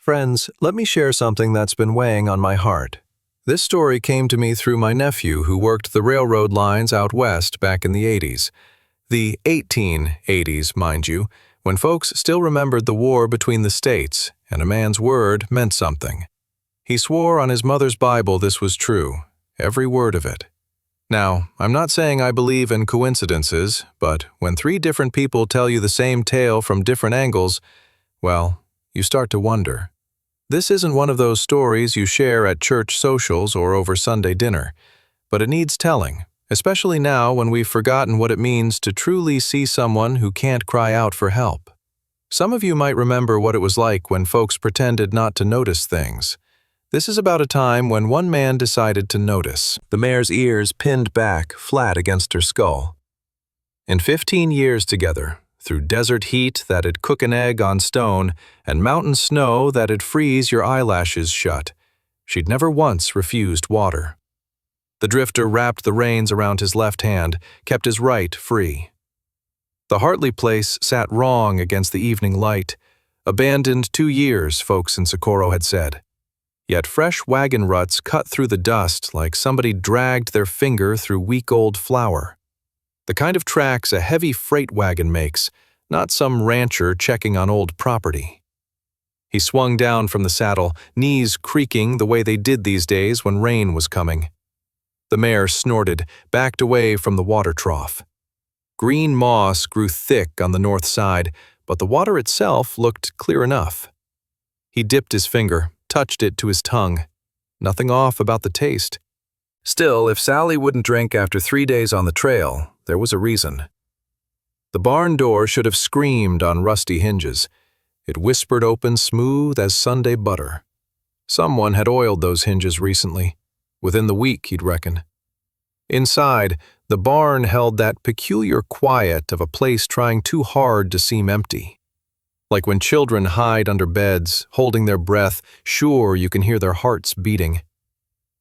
Friends, let me share something that's been weighing on my heart. This story came to me through my nephew who worked the railroad lines out west back in the 80s. The 1880s, mind you, when folks still remembered the war between the states, and a man's word meant something. He swore on his mother's Bible this was true, every word of it. Now, I'm not saying I believe in coincidences, but when three different people tell you the same tale from different angles, well, you start to wonder. This isn't one of those stories you share at church socials or over Sunday dinner, but it needs telling, especially now when we've forgotten what it means to truly see someone who can't cry out for help. Some of you might remember what it was like when folks pretended not to notice things. This is about a time when one man decided to notice. The mare's ears pinned back flat against her skull. In 15 years together, through desert heat that'd cook an egg on stone and mountain snow that'd freeze your eyelashes shut, she'd never once refused water. The drifter wrapped the reins around his left hand, kept his right free. The Hartley place sat wrong against the evening light, abandoned 2 years, folks in Socorro had said. Yet fresh wagon ruts cut through the dust like somebody dragged their finger through week-old flour. The kind of tracks a heavy freight wagon makes, not some rancher checking on old property. He swung down from the saddle, knees creaking the way they did these days when rain was coming. The mare snorted, backed away from the water trough. Green moss grew thick on the north side, but the water itself looked clear enough. He dipped his finger, touched it to his tongue. Nothing off about the taste. Still, if Sally wouldn't drink after 3 days on the trail, there was a reason. The barn door should have screamed on rusty hinges. It whispered open smooth as Sunday butter. Someone had oiled those hinges recently. Within the week, he'd reckon. Inside, the barn held that peculiar quiet of a place trying too hard to seem empty. Like when children hide under beds, holding their breath, sure you can hear their hearts beating.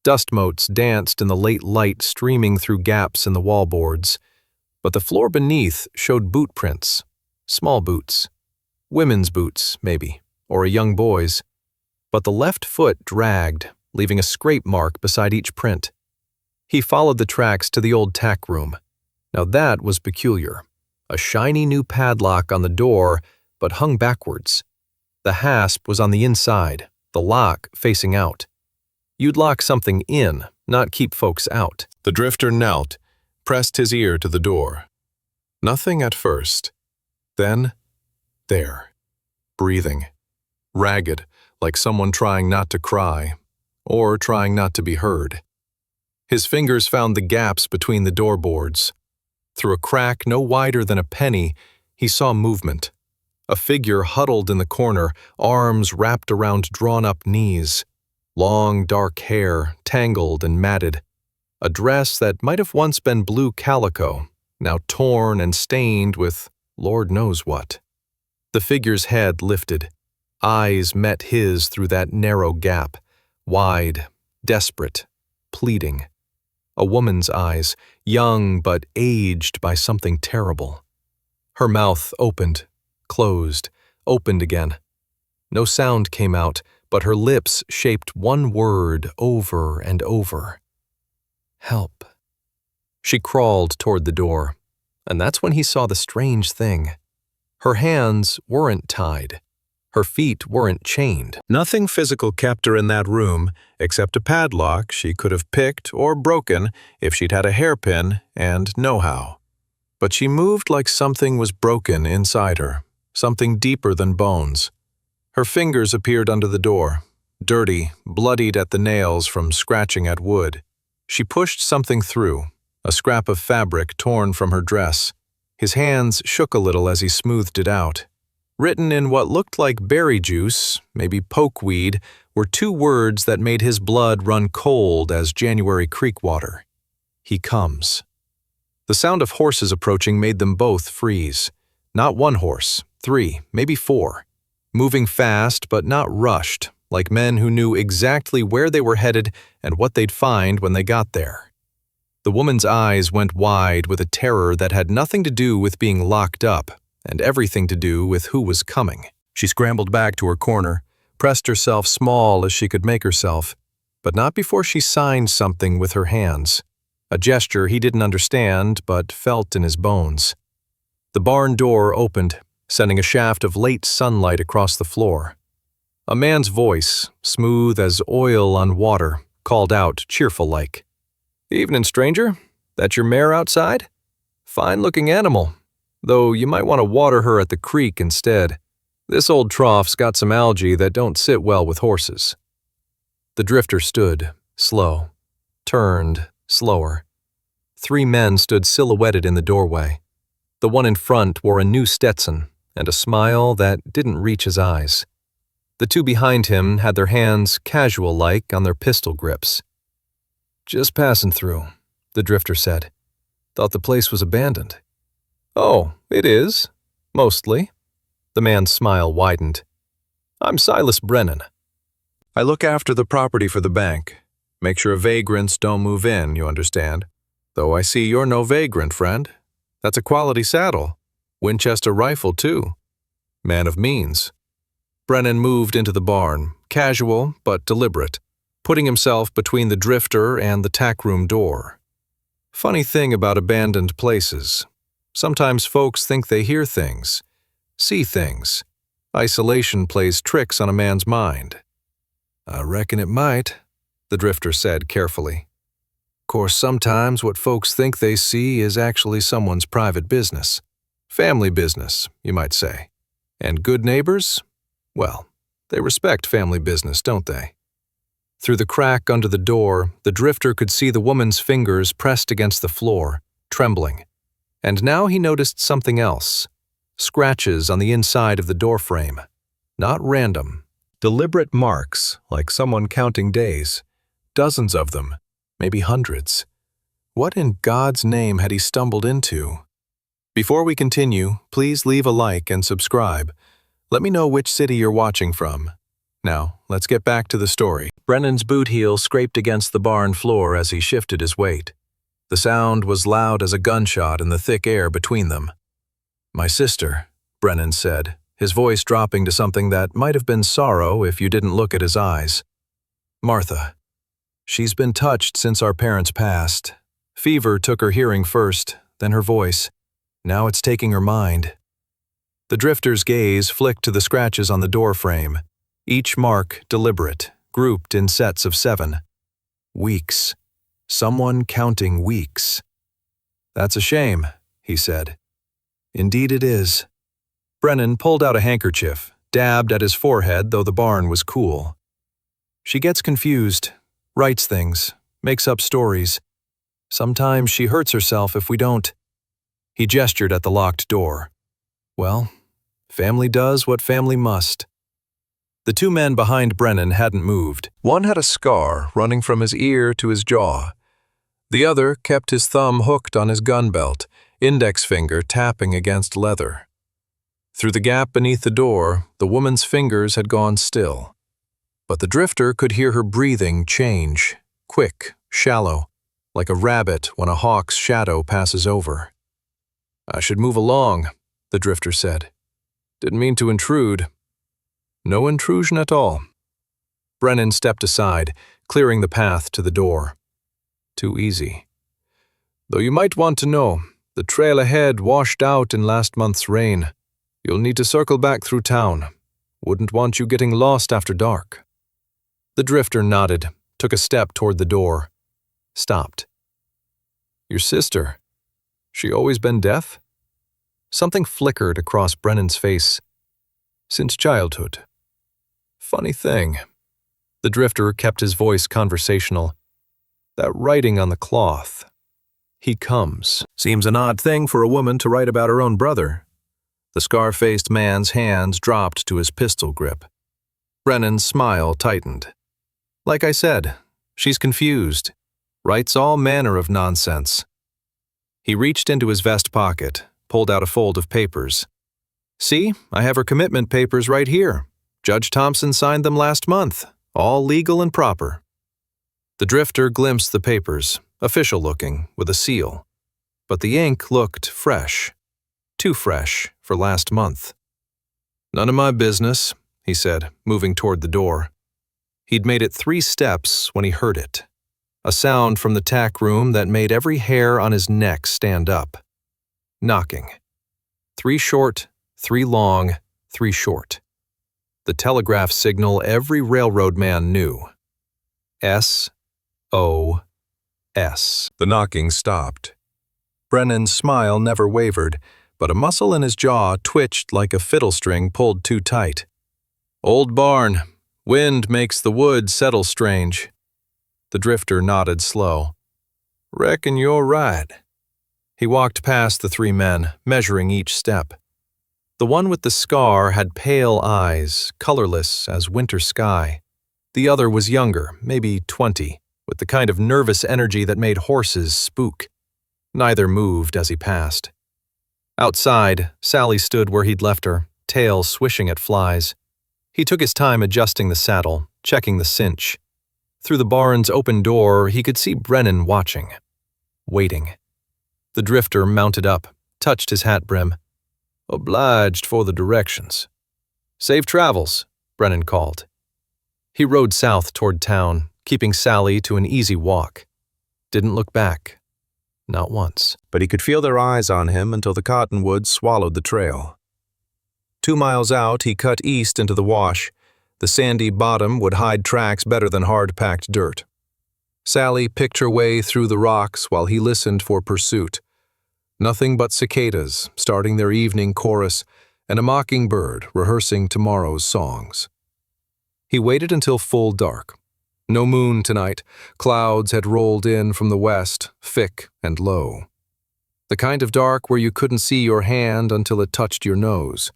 Dust motes danced in the late light streaming through gaps in the wallboards, but the floor beneath showed boot prints, small boots. Women's boots, maybe, or a young boy's. But the left foot dragged, leaving a scrape mark beside each print. He followed the tracks to the old tack room. Now that was peculiar. A shiny new padlock on the door, but hung backwards. The hasp was on the inside, the lock facing out. You'd lock something in, not keep folks out. The drifter knelt, pressed his ear to the door. Nothing at first. Then, there, breathing, ragged, like someone trying not to cry, or trying not to be heard. His fingers found the gaps between the doorboards. Through a crack no wider than a penny, he saw movement. A figure huddled in the corner, arms wrapped around drawn-up knees. Long, dark hair, tangled and matted. A dress that might have once been blue calico, now torn and stained with Lord knows what. The figure's head lifted. Eyes met his through that narrow gap, wide, desperate, pleading. A woman's eyes, young but aged by something terrible. Her mouth opened, closed, opened again. No sound came out, but her lips shaped one word over and over. Help. She crawled toward the door, and that's when he saw the strange thing. Her hands weren't tied. Her feet weren't chained. Nothing physical kept her in that room except a padlock she could have picked or broken if she'd had a hairpin and know-how. But she moved like something was broken inside her, something deeper than bones. Her fingers appeared under the door, dirty, bloodied at the nails from scratching at wood. She pushed something through, a scrap of fabric torn from her dress. His hands shook a little as he smoothed it out. Written in what looked like berry juice, maybe pokeweed, were 2 words that made his blood run cold as January creek water. He comes. The sound of horses approaching made them both freeze. Not 1 horse, 3, maybe 4. Moving fast but not rushed, like men who knew exactly where they were headed and what they'd find when they got there. The woman's eyes went wide with a terror that had nothing to do with being locked up, and everything to do with who was coming. She scrambled back to her corner, pressed herself small as she could make herself, but not before she signed something with her hands, a gesture he didn't understand but felt in his bones. The barn door opened, sending a shaft of late sunlight across the floor. A man's voice, smooth as oil on water, called out, cheerful-like. "Evening, stranger. That your mare outside? Fine-looking animal, though you might want to water her at the creek instead. This old trough's got some algae that don't sit well with horses." The drifter stood, slow, turned, slower. 3 men stood silhouetted in the doorway. The one in front wore a new Stetson and a smile that didn't reach his eyes. The 2 behind him had their hands casual-like on their pistol grips. "Just passing through," the drifter said. "Thought the place was abandoned." "Oh, it is. Mostly." The man's smile widened. "I'm Silas Brennan. I look after the property for the bank. Make sure vagrants don't move in, you understand. Though I see you're no vagrant, friend. That's a quality saddle. Winchester rifle, too. Man of means." Brennan moved into the barn, casual but deliberate, putting himself between the drifter and the tackroom door. Funny thing about abandoned places. Sometimes folks think they hear things, see things. Isolation plays tricks on a man's mind. "I reckon it might," the drifter said carefully. "Course sometimes what folks think they see is actually someone's private business. Family business, you might say. And good neighbors? Well, they respect family business, don't they?" Through the crack under the door, the drifter could see the woman's fingers pressed against the floor, trembling. And now he noticed something else. Scratches on the inside of the doorframe. Not random. Deliberate marks, like someone counting days. Dozens of them, maybe hundreds. What in God's name had he stumbled into? Before we continue, please leave a like and subscribe. Let me know which city you're watching from. Now, let's get back to the story. Brennan's boot heel scraped against the barn floor as he shifted his weight. The sound was loud as a gunshot in the thick air between them. "My sister," Brennan said, his voice dropping to something that might have been sorrow if you didn't look at his eyes. "Martha. She's been touched since our parents passed. Fever took her hearing first, then her voice. Now it's taking her mind." The drifter's gaze flicked to the scratches on the doorframe, each mark deliberate, grouped in sets of 7. Weeks. Someone counting weeks. "That's a shame," he said. "Indeed it is." Brennan pulled out a handkerchief, dabbed at his forehead though the barn was cool. "She gets confused, writes things, makes up stories. Sometimes she hurts herself if we don't." He gestured at the locked door. "Well, family does what family must." The 2 men behind Brennan hadn't moved. One had a scar running from his ear to his jaw. The other kept his thumb hooked on his gun belt, index finger tapping against leather. Through the gap beneath the door, the woman's fingers had gone still. But the drifter could hear her breathing change, quick, shallow, like a rabbit when a hawk's shadow passes over. "I should move along," the drifter said. "Didn't mean to intrude." "No intrusion at all." Brennan stepped aside, clearing the path to the door. "Too easy. Though you might want to know, the trail ahead washed out in last month's rain. You'll need to circle back through town. Wouldn't want you getting lost after dark." The drifter nodded, took a step toward the door. Stopped. "Your sister, she always been deaf?" Something flickered across Brennan's face. "Since childhood." "Funny thing." The drifter kept his voice conversational. "That writing on the cloth. He comes. Seems an odd thing for a woman to write about her own brother." The scar-faced man's hands dropped to his pistol grip. Brennan's smile tightened. "Like I said, she's confused. Writes all manner of nonsense." He reached into his vest pocket, pulled out a fold of papers. "See, I have her commitment papers right here. Judge Thompson signed them last month, all legal and proper." The drifter glimpsed the papers, official-looking, with a seal. But the ink looked fresh. Too fresh for last month. "None of my business," he said, moving toward the door. He'd made it 3 steps when he heard it. A sound from the tack room that made every hair on his neck stand up. Knocking. 3 short, 3 long, 3 short. The telegraph signal every railroad man knew. S-O-S. The knocking stopped. Brennan's smile never wavered, but a muscle in his jaw twitched like a fiddle string pulled too tight. "Old barn. Wind makes the wood settle strange." The drifter nodded slow. "Reckon you're right." He walked past the 3 men, measuring each step. The one with the scar had pale eyes, colorless as winter sky. The other was younger, maybe 20, with the kind of nervous energy that made horses spook. Neither moved as he passed. Outside, Sally stood where he'd left her, tail swishing at flies. He took his time adjusting the saddle, checking the cinch. Through the barn's open door, he could see Brennan watching, waiting. The drifter mounted up, touched his hat brim. "Obliged for the directions." "Safe travels," Brennan called. He rode south toward town, keeping Sally to an easy walk. Didn't look back. Not once. But he could feel their eyes on him until the cottonwoods swallowed the trail. 2 miles out, he cut east into the wash. The sandy bottom would hide tracks better than hard-packed dirt. Sally picked her way through the rocks while he listened for pursuit. Nothing but cicadas starting their evening chorus and a mockingbird rehearsing tomorrow's songs. He waited until full dark. No moon tonight. Clouds had rolled in from the west, thick and low. The kind of dark where you couldn't see your hand until it touched your nose.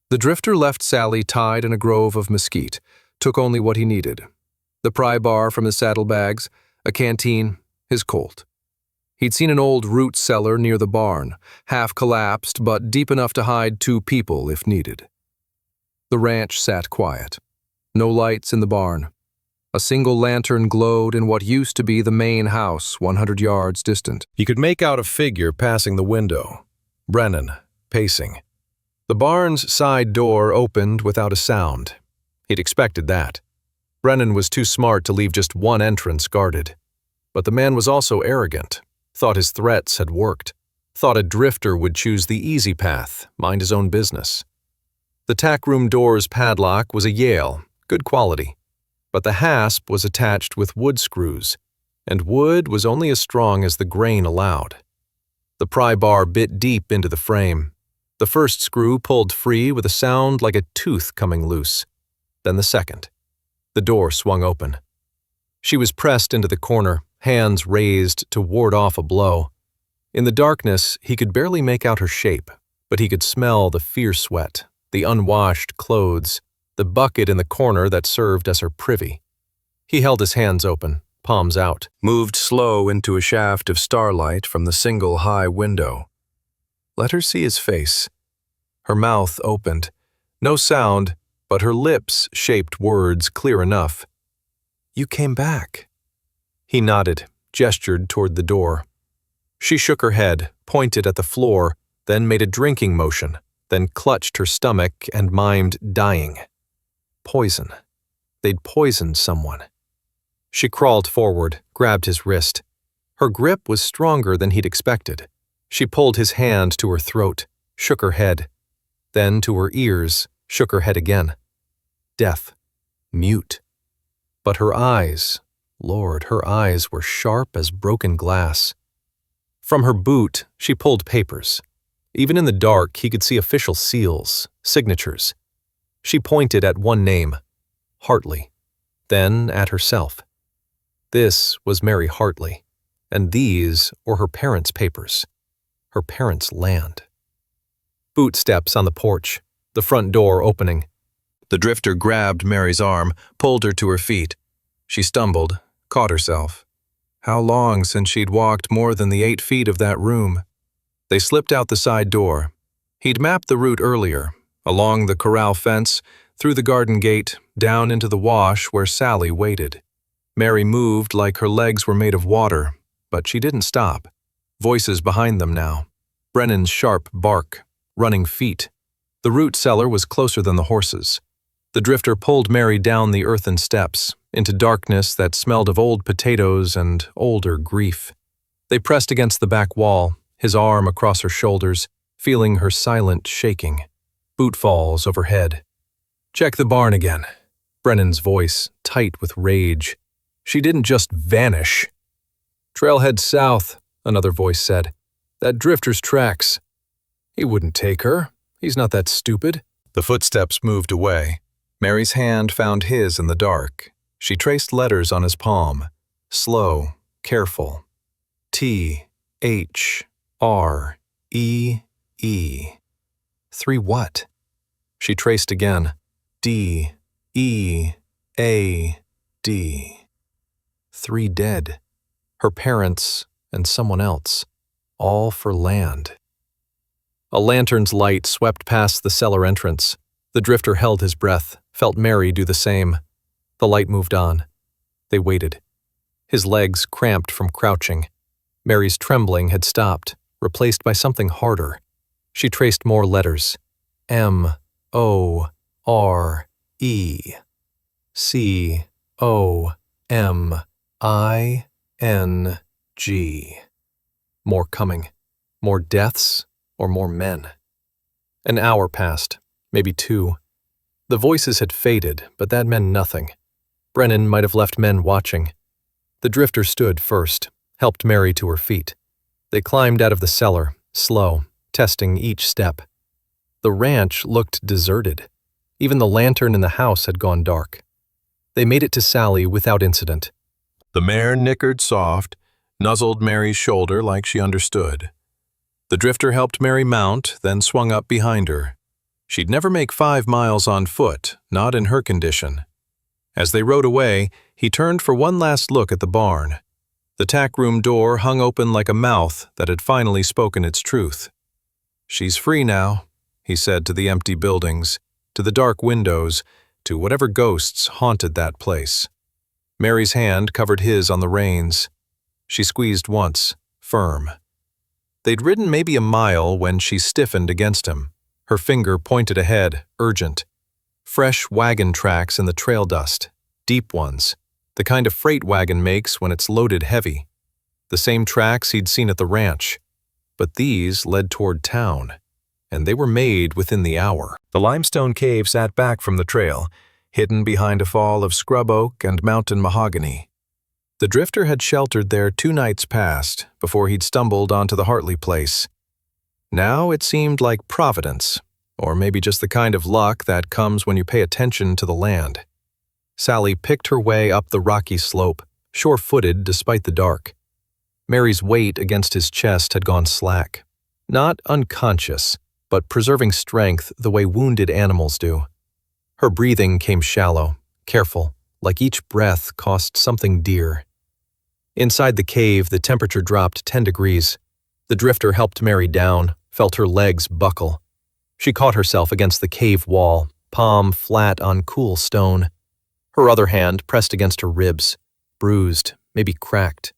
The drifter left Sally tied in a grove of mesquite, took only what he needed. The pry bar from his saddlebags, a canteen, his Colt. He'd seen an old root cellar near the barn, half collapsed but deep enough to hide 2 people if needed. The ranch sat quiet. No lights in the barn. A single lantern glowed in what used to be the main house 100 yards distant. He could make out a figure passing the window. Brennan, pacing. The barn's side door opened without a sound. He'd expected that. Brennan was too smart to leave just one entrance guarded. But the man was also arrogant, thought his threats had worked, thought a drifter would choose the easy path, mind his own business. The tack room door's padlock was a Yale, good quality. But the hasp was attached with wood screws, and wood was only as strong as the grain allowed. The pry bar bit deep into the frame. The first screw pulled free with a sound like a tooth coming loose. Then the second. The door swung open. She was pressed into the corner, hands raised to ward off a blow. In the darkness, he could barely make out her shape, but he could smell the fierce sweat, the unwashed clothes, the bucket in the corner that served as her privy. He held his hands open, palms out, moved slow into a shaft of starlight from the single high window. Let her see his face. Her mouth opened. No sound, but her lips shaped words clear enough. "You came back." He nodded, gestured toward the door. She shook her head, pointed at the floor, then made a drinking motion, then clutched her stomach and mimed dying. Poison. They'd poisoned someone. She crawled forward, grabbed his wrist. Her grip was stronger than he'd expected. She pulled his hand to her throat, shook her head. Then to her ears, shook her head again. Death. Mute. But her eyes, Lord, her eyes were sharp as broken glass. From her boot, she pulled papers. Even in the dark, he could see official seals, signatures. She pointed at one name, Hartley, then at herself. This was Mary Hartley, and these were her parents' papers, her parents' land. Footsteps on the porch, the front door opening. The drifter grabbed Mary's arm, pulled her to her feet. She stumbled, caught herself. How long since she'd walked more than the 8 feet of that room? They slipped out the side door. He'd mapped the route earlier, along the corral fence, through the garden gate, down into the wash where Sally waited. Mary moved like her legs were made of water, but she didn't stop. Voices behind them now. Brennan's sharp bark, running feet. The root cellar was closer than the horses. The drifter pulled Mary down the earthen steps, into darkness that smelled of old potatoes and older grief. They pressed against the back wall, his arm across her shoulders, feeling her silent shaking. Bootfalls overhead. "Check the barn again." Brennan's voice, tight with rage. "She didn't just vanish." "Trailhead south," another voice said. "That drifter's tracks." "He wouldn't take her. He's not that stupid." The footsteps moved away. Mary's hand found his in the dark. She traced letters on his palm. Slow, careful. T-H-R-E-E. 3 what? She traced again. D-E-A-D. 3 dead. Her parents and someone else. All for land. A lantern's light swept past the cellar entrance. The drifter held his breath, felt Mary do the same. The light moved on. They waited. His legs cramped from crouching. Mary's trembling had stopped, replaced by something harder. She traced more letters. M-O-R-E. C-O-M-I-N-G. More coming. More deaths or more men. An hour passed, maybe 2. The voices had faded, but that meant nothing. Brennan might have left men watching. The drifter stood first, helped Mary to her feet. They climbed out of the cellar, slow, testing each step. The ranch looked deserted. Even the lantern in the house had gone dark. They made it to Sally without incident. The mare nickered soft, nuzzled Mary's shoulder like she understood. The drifter helped Mary mount, then swung up behind her. She'd never make 5 miles on foot, not in her condition. As they rode away, he turned for one last look at the barn. The tack room door hung open like a mouth that had finally spoken its truth. "She's free now," he said to the empty buildings, to the dark windows, to whatever ghosts haunted that place. Mary's hand covered his on the reins. She squeezed once, firm. They'd ridden maybe a mile when she stiffened against him. Her finger pointed ahead, urgent. Fresh wagon tracks in the trail dust, deep ones, the kind a freight wagon makes when it's loaded heavy. The same tracks he'd seen at the ranch. But these led toward town, and they were made within the hour. The limestone cave sat back from the trail, hidden behind a fall of scrub oak and mountain mahogany. The drifter had sheltered there 2 nights past before he'd stumbled onto the Hartley place. Now it seemed like providence, or maybe just the kind of luck that comes when you pay attention to the land. Sally picked her way up the rocky slope, sure-footed despite the dark. Mary's weight against his chest had gone slack. Not unconscious, but preserving strength the way wounded animals do. Her breathing came shallow, careful, like each breath cost something dear. Inside the cave, the temperature dropped 10 degrees. The drifter helped Mary down, felt her legs buckle. She caught herself against the cave wall, palm flat on cool stone. Her other hand pressed against her ribs, bruised, maybe cracked.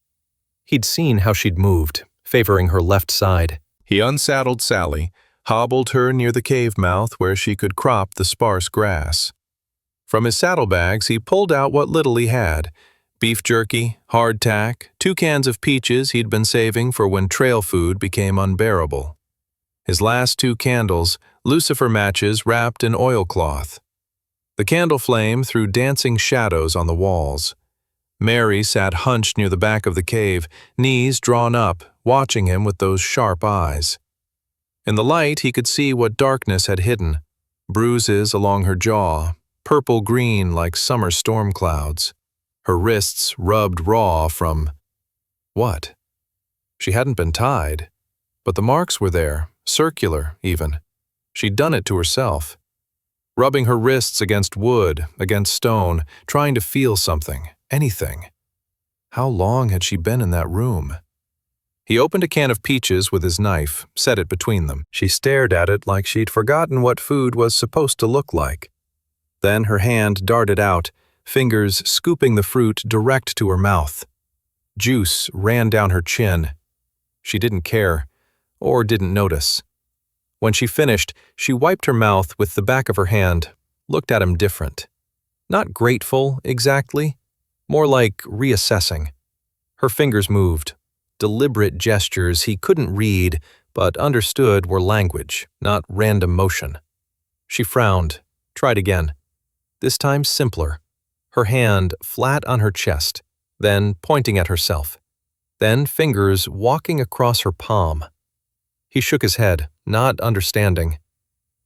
He'd seen how she'd moved, favoring her left side. He unsaddled Sally, hobbled her near the cave mouth where she could crop the sparse grass. From his saddlebags he pulled out what little he had: beef jerky, hardtack, 2 cans of peaches he'd been saving for when trail food became unbearable. His last 2 candles, lucifer matches wrapped in oilcloth. The candle flame threw dancing shadows on the walls. Mary sat hunched near the back of the cave, knees drawn up, watching him with those sharp eyes. In the light he could see what darkness had hidden: bruises along her jaw, purple-green like summer storm clouds. Her wrists rubbed raw from… what? She hadn't been tied, but the marks were there, circular even. She'd done it to herself. Rubbing her wrists against wood, against stone, trying to feel something, anything. How long had she been in that room? He opened a can of peaches with his knife, set it between them. She stared at it like she'd forgotten what food was supposed to look like. Then her hand darted out, fingers scooping the fruit direct to her mouth. Juice ran down her chin. She didn't care, or didn't notice. When she finished, she wiped her mouth with the back of her hand, looked at him different. Not grateful, exactly. More like reassessing. Her fingers moved. Deliberate gestures he couldn't read, but understood were language, not random motion. She frowned, tried again. This time simpler. Her hand flat on her chest, then pointing at herself. Then fingers walking across her palm. He shook his head, not understanding.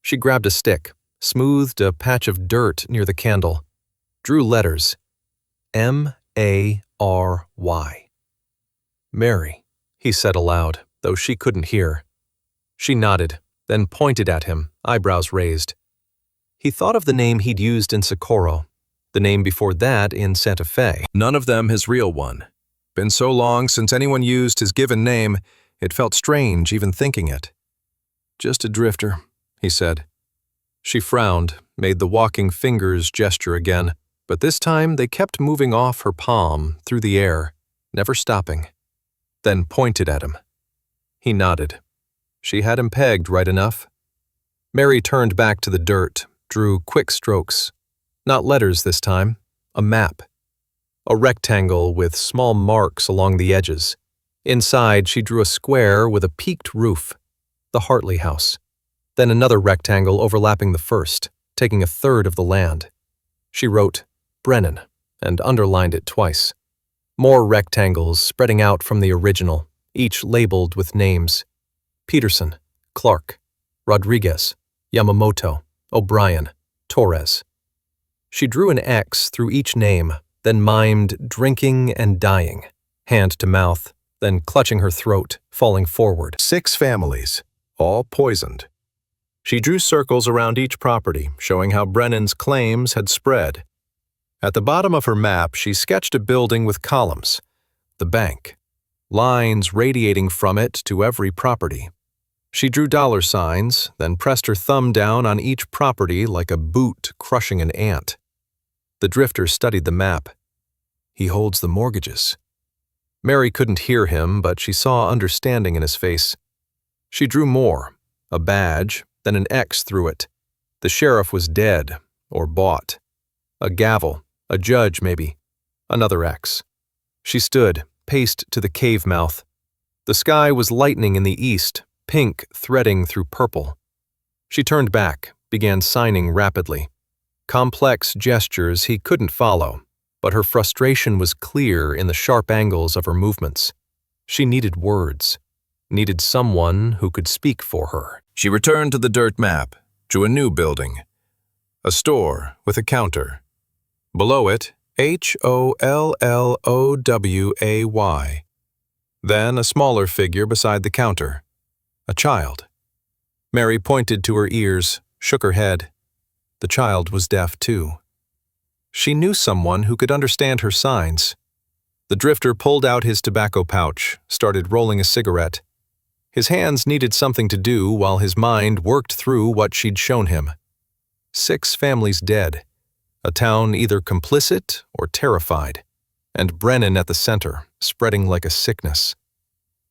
She grabbed a stick, smoothed a patch of dirt near the candle, drew letters. M-A-R-Y. Mary, he said aloud, though she couldn't hear. She nodded, then pointed at him, eyebrows raised. He thought of the name he'd used in Socorro, the name before that in Santa Fe. None of them his real one. Been so long since anyone used his given name, it felt strange even thinking it. Just a drifter, he said. She frowned, made the walking fingers gesture again, but this time they kept moving off her palm, through the air, never stopping. Then pointed at him. He nodded. She had him pegged right enough. Mary turned back to the dirt, drew quick strokes. Not letters this time, a map. A rectangle with small marks along the edges. Inside, she drew a square with a peaked roof, the Hartley house. Then another rectangle overlapping the first, taking a third of the land. She wrote, Brennan, and underlined it twice. More rectangles spreading out from the original, each labeled with names. Peterson, Clark, Rodriguez, Yamamoto, O'Brien, Torres. She drew an X through each name, then mimed drinking and dying, hand to mouth, then clutching her throat, falling forward. 6 families, all poisoned. She drew circles around each property, showing how Brennan's claims had spread. At the bottom of her map, she sketched a building with columns, the bank, lines radiating from it to every property. She drew dollar signs, then pressed her thumb down on each property like a boot crushing an ant. The drifter studied the map. He holds the mortgages. Mary couldn't hear him, but she saw understanding in his face. She drew more, a badge, then an X through it. The sheriff was dead, or bought. A gavel, a judge maybe. Another X. She stood, paced to the cave mouth. The sky was lightening in the east, pink threading through purple. She turned back, began signing rapidly. Complex gestures he couldn't follow, but her frustration was clear in the sharp angles of her movements. She needed words, needed someone who could speak for her. She returned to the dirt map, drew a new building. A store with a counter. Below it, Holloway. Then a smaller figure beside the counter. A child. Mary pointed to her ears, shook her head. The child was deaf too. She knew someone who could understand her signs. The drifter pulled out his tobacco pouch, started rolling a cigarette. His hands needed something to do while his mind worked through what she'd shown him. 6 families dead, a town either complicit or terrified, and Brennan at the center, spreading like a sickness.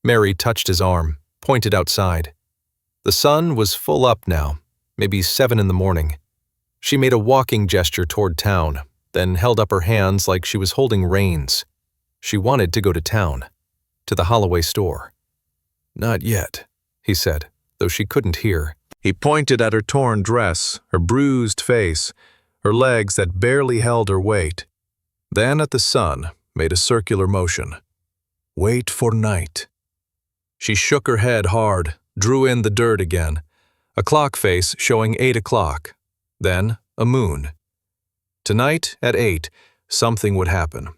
Mary touched his arm, pointed outside. The sun was full up now, maybe 7 in the morning. She made a walking gesture toward town, then held up her hands like she was holding reins. She wanted to go to town, to the Holloway store. Not yet, he said, though she couldn't hear. He pointed at her torn dress, her bruised face, her legs that barely held her weight. Then at the sun, made a circular motion. Wait for night. She shook her head hard, drew in the dirt again. A clock face showing 8 o'clock. Then a moon. Tonight at 8, something would happen.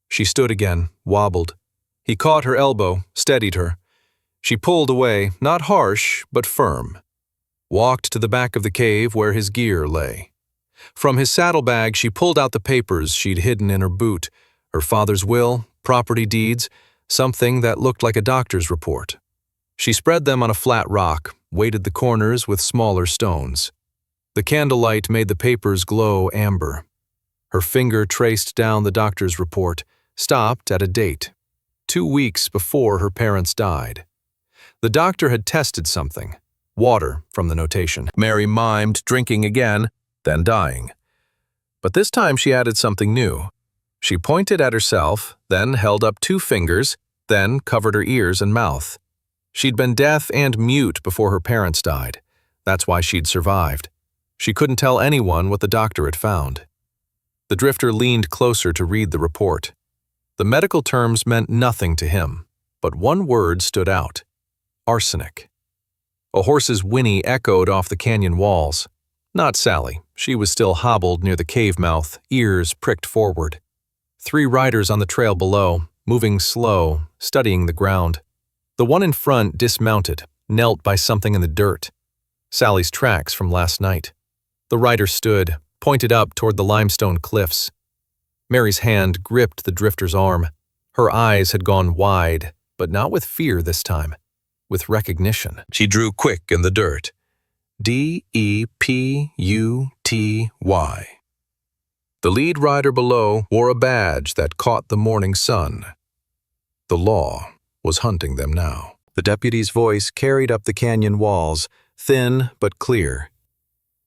She stood again, wobbled. He caught her elbow, steadied her. She pulled away, not harsh, but firm. Walked to the back of the cave where his gear lay. From his saddlebag she pulled out the papers she'd hidden in her boot, her father's will, property deeds, something that looked like a doctor's report. She spread them on a flat rock, weighted the corners with smaller stones. The candlelight made the papers glow amber. Her finger traced down the doctor's report, stopped at a date, 2 weeks before her parents died. The doctor had tested something, water from the notation. Mary mimed drinking again, then dying. But this time she added something new. She pointed at herself, then held up 2 fingers, then covered her ears and mouth. She'd been deaf and mute before her parents died. That's why she'd survived. She couldn't tell anyone what the doctor had found. The drifter leaned closer to read the report. The medical terms meant nothing to him, but one word stood out: arsenic. A horse's whinny echoed off the canyon walls. Not Sally. She was still hobbled near the cave mouth, ears pricked forward. 3 riders on the trail below, moving slow, studying the ground. The one in front dismounted, knelt by something in the dirt. Sally's tracks from last night. The rider stood, pointed up toward the limestone cliffs. Mary's hand gripped the drifter's arm. Her eyes had gone wide, but not with fear this time, with recognition. She drew quick in the dirt. Deputy. The lead rider below wore a badge that caught the morning sun. The law was hunting them now. The deputy's voice carried up the canyon walls, thin but clear.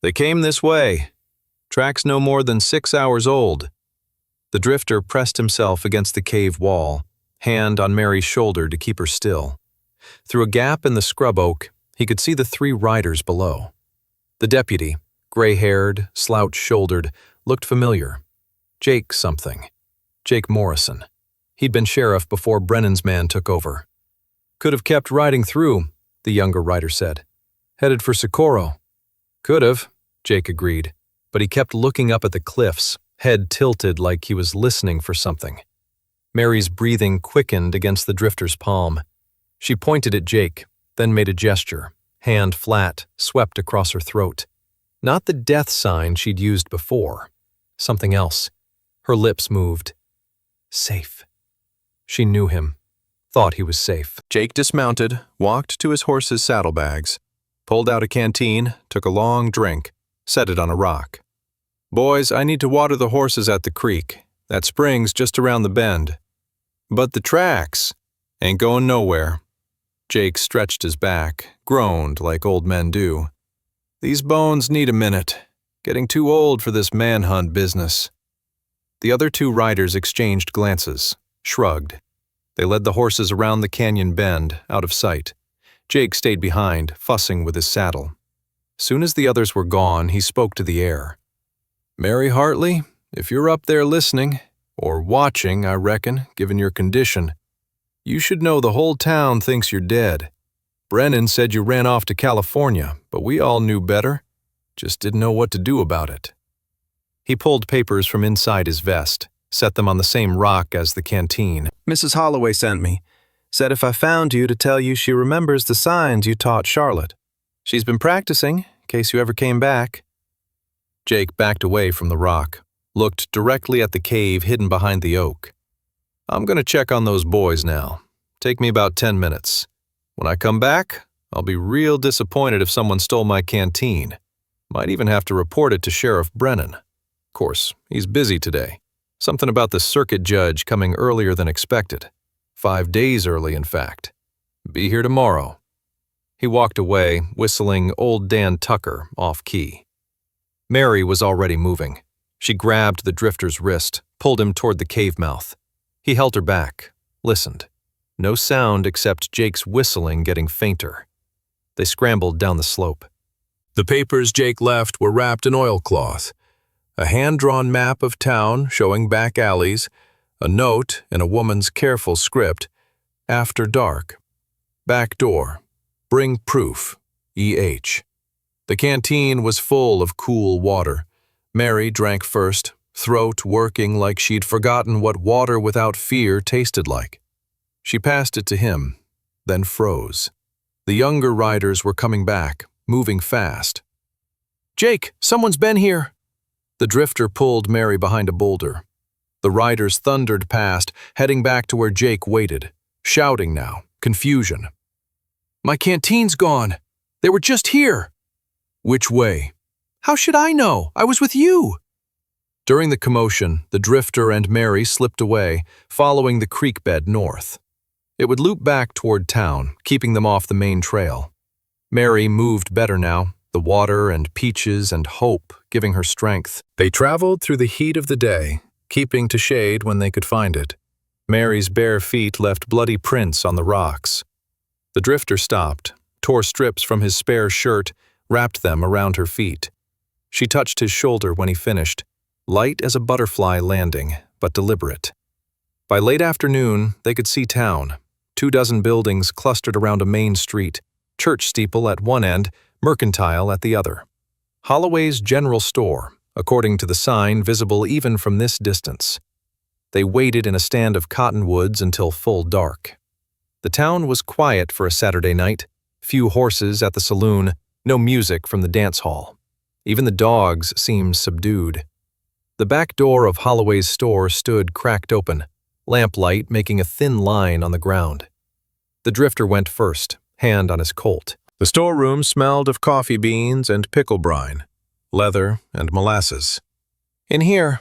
They came this way. Tracks no more than 6 hours old. The drifter pressed himself against the cave wall, hand on Mary's shoulder to keep her still. Through a gap in the scrub oak, he could see the 3 riders below. The deputy, gray-haired, slouch-shouldered, looked familiar. Jake something. Jake Morrison. He'd been sheriff before Brennan's man took over. Could have kept riding through, the younger rider said. Headed for Socorro. Could have, Jake agreed, but he kept looking up at the cliffs, head tilted like he was listening for something. Mary's breathing quickened against the drifter's palm. She pointed at Jake, then made a gesture, hand flat, swept across her throat. Not the death sign she'd used before. Something else. Her lips moved. Safe. She knew him. Thought he was safe. Jake dismounted, walked to his horse's saddlebags, pulled out a canteen, took a long drink, set it on a rock. Boys, I need to water the horses at the creek. That spring's just around the bend. But the tracks ain't going nowhere. Jake stretched his back, groaned like old men do. These bones need a minute. Getting too old for this manhunt business. The other 2 riders exchanged glances, shrugged. They led the horses around the canyon bend, out of sight. Jake stayed behind, fussing with his saddle. Soon as the others were gone, he spoke to the air. Mary Hartley, if you're up there listening, or watching, I reckon, given your condition, you should know the whole town thinks you're dead. Brennan said you ran off to California, but we all knew better. Just didn't know what to do about it. He pulled papers from inside his vest, set them on the same rock as the canteen. Mrs. Holloway sent me. Said if I found you to tell you she remembers the signs you taught Charlotte. She's been practicing, in case you ever came back. Jake backed away from the rock, looked directly at the cave hidden behind the oak. I'm going to check on those boys now. Take me about 10 minutes. When I come back, I'll be real disappointed if someone stole my canteen. Might even have to report it to Sheriff Brennan. Of course, he's busy today. Something about the circuit judge coming earlier than expected. 5 days early, in fact. Be here tomorrow. He walked away, whistling Old Dan Tucker off-key. Mary was already moving. She grabbed the drifter's wrist, pulled him toward the cave mouth. He held her back, listened. No sound except Jake's whistling getting fainter. They scrambled down the slope. The papers Jake left were wrapped in oilcloth. A hand-drawn map of town showing back alleys, a note in a woman's careful script, after dark. Back door. Bring proof. E.H. The canteen was full of cool water. Mary drank first, throat working like she'd forgotten what water without fear tasted like. She passed it to him, then froze. The younger riders were coming back, moving fast. Jake, someone's been here. The drifter pulled Mary behind a boulder. The riders thundered past, heading back to where Jake waited, shouting now, confusion. My canteen's gone. They were just here. Which way? How should I know? I was with you. During the commotion, the drifter and Mary slipped away, following the creek bed north. It would loop back toward town, keeping them off the main trail. Mary moved better now, the water and peaches and hope giving her strength. They traveled through the heat of the day, keeping to shade when they could find it. Mary's bare feet left bloody prints on the rocks. The drifter stopped, tore strips from his spare shirt, wrapped them around her feet. She touched his shoulder when he finished, light as a butterfly landing, but deliberate. By late afternoon, they could see town. 24 buildings clustered around a main street, church steeple at one end, mercantile at the other. Holloway's General Store, according to the sign visible even from this distance. They waited in a stand of cottonwoods until full dark. The town was quiet for a Saturday night, few horses at the saloon, no music from the dance hall. Even the dogs seemed subdued. The back door of Holloway's store stood cracked open, lamplight making a thin line on the ground. The drifter went first, hand on his Colt. The storeroom smelled of coffee beans and pickle brine, leather and molasses. "In here,"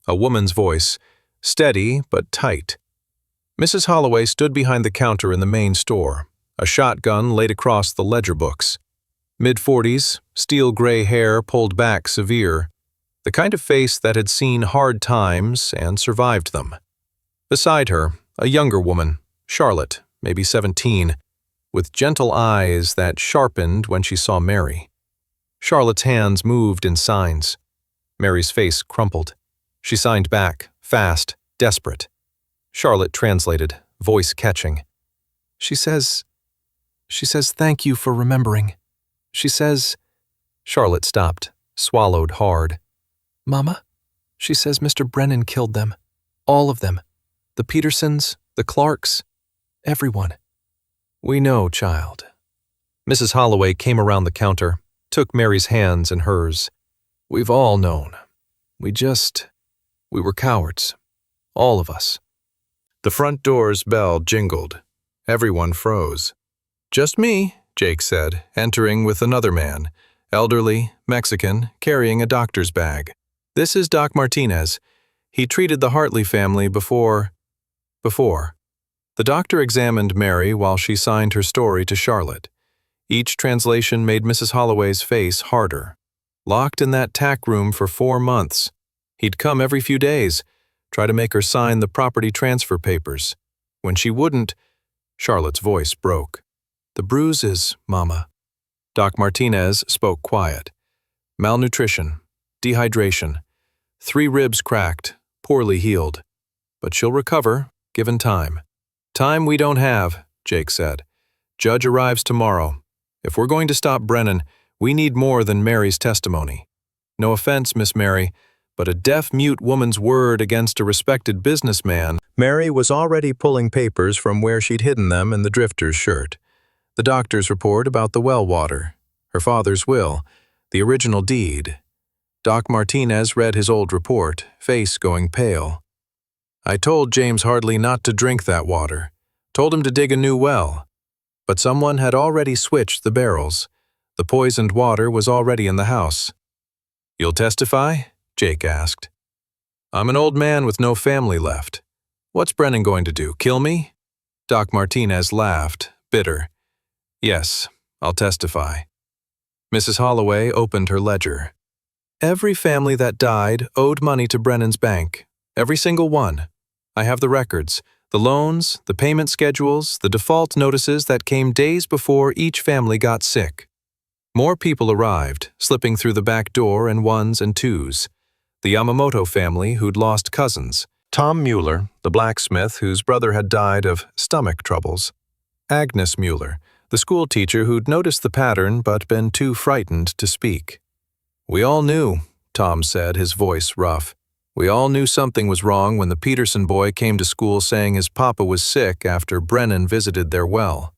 a woman's voice, steady but tight. Mrs. Holloway stood behind the counter in the main store, a shotgun laid across the ledger books. Mid-40s, steel gray hair pulled back severe, the kind of face that had seen hard times and survived them. Beside her, a younger woman, Charlotte, maybe 17, with gentle eyes that sharpened when she saw Mary. Charlotte's hands moved in signs. Mary's face crumpled. She signed back, fast, desperate. Charlotte translated, voice catching. She says, "Thank you for remembering. She says," Charlotte stopped, swallowed hard. "Mama, she says Mr. Brennan killed them. All of them. The Petersons, the Clarks, everyone." "We know, child." Mrs. Holloway came around the counter, took Mary's hands in hers. "We've all known. We were cowards. All of us." The front door's bell jingled. Everyone froze. "Just me," Jake said, entering with another man, elderly, Mexican, carrying a doctor's bag. "This is Doc Martinez. He treated the Hartley family before. The doctor examined Mary while she signed her story to Charlotte. Each translation made Mrs. Holloway's face harder. Locked in that tack room for 4 months. He'd come every few days, try to make her sign the property transfer papers. When she wouldn't, Charlotte's voice broke. "The bruises, Mama." Doc Martinez spoke quiet. "Malnutrition, dehydration, 3 ribs cracked, poorly healed. But she'll recover, given time." "Time we don't have," Jake said. "Judge arrives tomorrow. If we're going to stop Brennan, we need more than Mary's testimony. No offense, Miss Mary, but a deaf-mute woman's word against a respected businessman." Mary was already pulling papers from where she'd hidden them in the drifter's shirt. The doctor's report about the well water, her father's will, the original deed. Doc Martinez read his old report, face going pale. "I told James Hartley not to drink that water, told him to dig a new well. But someone had already switched the barrels. The poisoned water was already in the house." "You'll testify?" Jake asked. "I'm an old man with no family left. What's Brennan going to do, kill me?" Doc Martinez laughed, bitter. "Yes, I'll testify." Mrs. Holloway opened her ledger. "Every family that died owed money to Brennan's bank. Every single one. I have the records, the loans, the payment schedules, the default notices that came days before each family got sick. More people arrived, slipping through the back door in 1s and 2s. The Yamamoto family who'd lost cousins. Tom Mueller, the blacksmith whose brother had died of stomach troubles. Agnes Mueller, the school teacher who'd noticed the pattern but been too frightened to speak. "We all knew," Tom said, his voice rough. "We all knew something was wrong when the Peterson boy came to school saying his papa was sick after Brennan visited their well."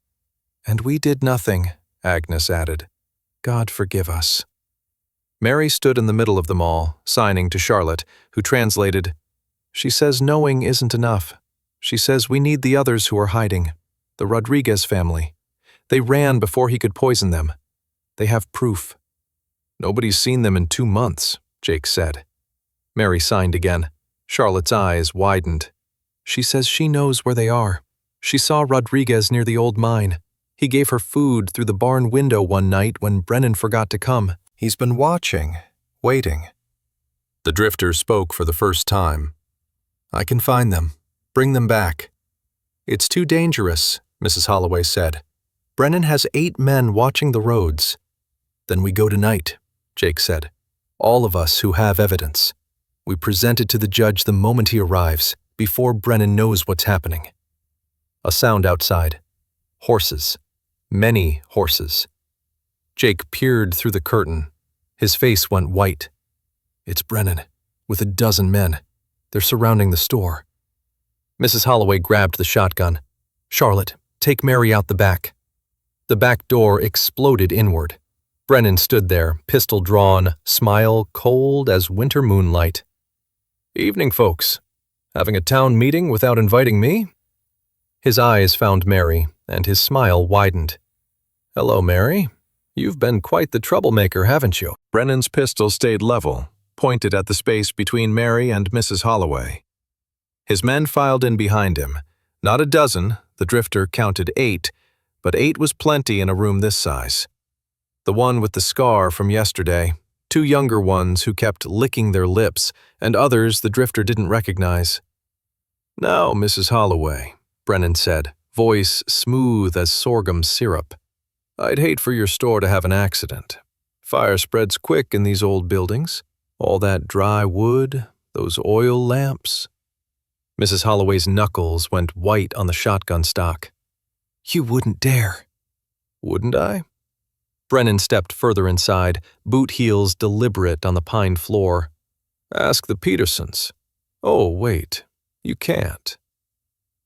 "And we did nothing," Agnes added. "God forgive us." Mary stood in the middle of them all, signing to Charlotte, who translated, "She says knowing isn't enough. She says we need the others who are hiding, the Rodriguez family. They ran before he could poison them. They have proof." "Nobody's seen them in 2 months," Jake said. Mary signed again. Charlotte's eyes widened. "She says she knows where they are. She saw Rodriguez near the old mine. He gave her food through the barn window one night when Brennan forgot to come. He's been watching, waiting. The drifter spoke for the first time. I can find them. Bring them back. It's too dangerous, Mrs. Holloway said. Brennan has 8 men watching the roads. Then we go tonight, Jake said. All of us who have evidence. We present it to the judge the moment he arrives, before Brennan knows what's happening. A sound outside. Horses. Many horses. Jake peered through the curtain. His face went white. It's Brennan, with a dozen men. They're surrounding the store. Mrs. Holloway grabbed the shotgun. Charlotte, take Mary out the back. The back door exploded inward. Brennan stood there, pistol drawn, smile cold as winter moonlight. Evening, folks. Having a town meeting without inviting me? His eyes found Mary, and his smile widened. Hello, Mary. You've been quite the troublemaker, haven't you? Brennan's pistol stayed level, pointed at the space between Mary and Mrs. Holloway. His men filed in behind him. Not a dozen, the drifter counted 8, but 8 was plenty in a room this size. The one with the scar from yesterday, 2 younger ones who kept licking their lips, and others the drifter didn't recognize. Now, Mrs. Holloway, Brennan said, voice smooth as sorghum syrup. I'd hate for your store to have an accident. Fire spreads quick in these old buildings. All that dry wood, those oil lamps. Mrs. Holloway's knuckles went white on the shotgun stock. You wouldn't dare. Wouldn't I? Brennan stepped further inside, boot heels deliberate on the pine floor. Ask the Petersons. Oh, wait, you can't.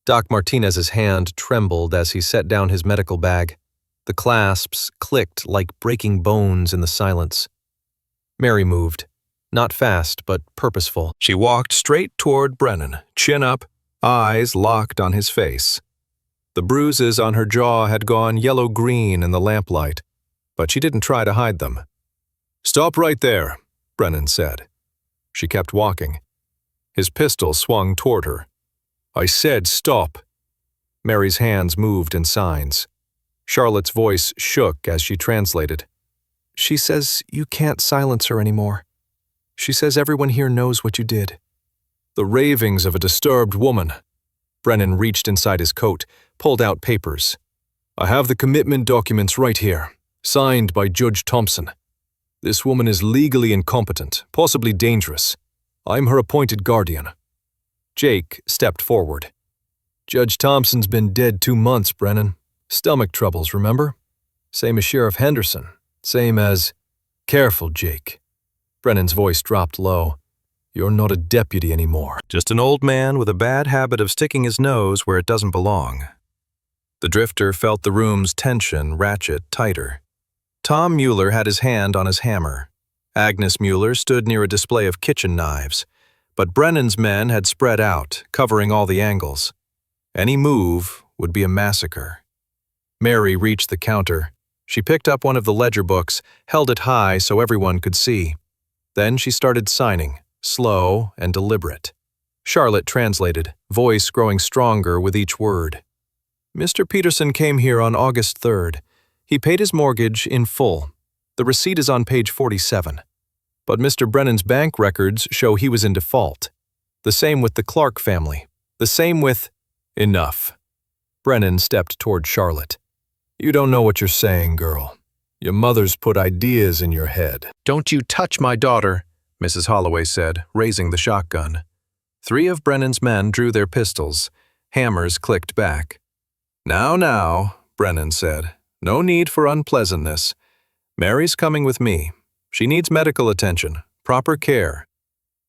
Doc Martinez's hand trembled as he set down his medical bag. The clasps clicked like breaking bones in the silence. Mary moved. Not fast, but purposeful. She walked straight toward Brennan, chin up, eyes locked on his face. The bruises on her jaw had gone yellow-green in the lamplight, but she didn't try to hide them. Stop right there, Brennan said. She kept walking. His pistol swung toward her. I said stop. Mary's hands moved in signs. Charlotte's voice shook as she translated. She says you can't silence her anymore. She says everyone here knows what you did. The ravings of a disturbed woman. Brennan reached inside his coat, pulled out papers. I have the commitment documents right here, signed by Judge Thompson. This woman is legally incompetent, possibly dangerous. I'm her appointed guardian. Jake stepped forward. Judge Thompson's been dead 2 months, Brennan. Stomach troubles, remember? Same as Sheriff Henderson. Same as... Careful, Jake. Brennan's voice dropped low. You're not a deputy anymore. Just an old man with a bad habit of sticking his nose where it doesn't belong. The drifter felt the room's tension ratchet tighter. Tom Mueller had his hand on his hammer. Agnes Mueller stood near a display of kitchen knives. But Brennan's men had spread out, covering all the angles. Any move would be a massacre. Mary reached the counter. She picked up one of the ledger books, held it high so everyone could see. Then she started signing, slow and deliberate. Charlotte translated, voice growing stronger with each word. Mr. Peterson came here on August 3rd. He paid his mortgage in full. The receipt is on page 47. But Mr. Brennan's bank records show he was in default. The same with the Clark family. The same with... Enough. Brennan stepped toward Charlotte. You don't know what you're saying, girl. Your mother's put ideas in your head. Don't you touch my daughter, Mrs. Holloway said, raising the shotgun. 3 of Brennan's men drew their pistols. Hammers clicked back. Now, Brennan said. No need for unpleasantness. Mary's coming with me. She needs medical attention, proper care.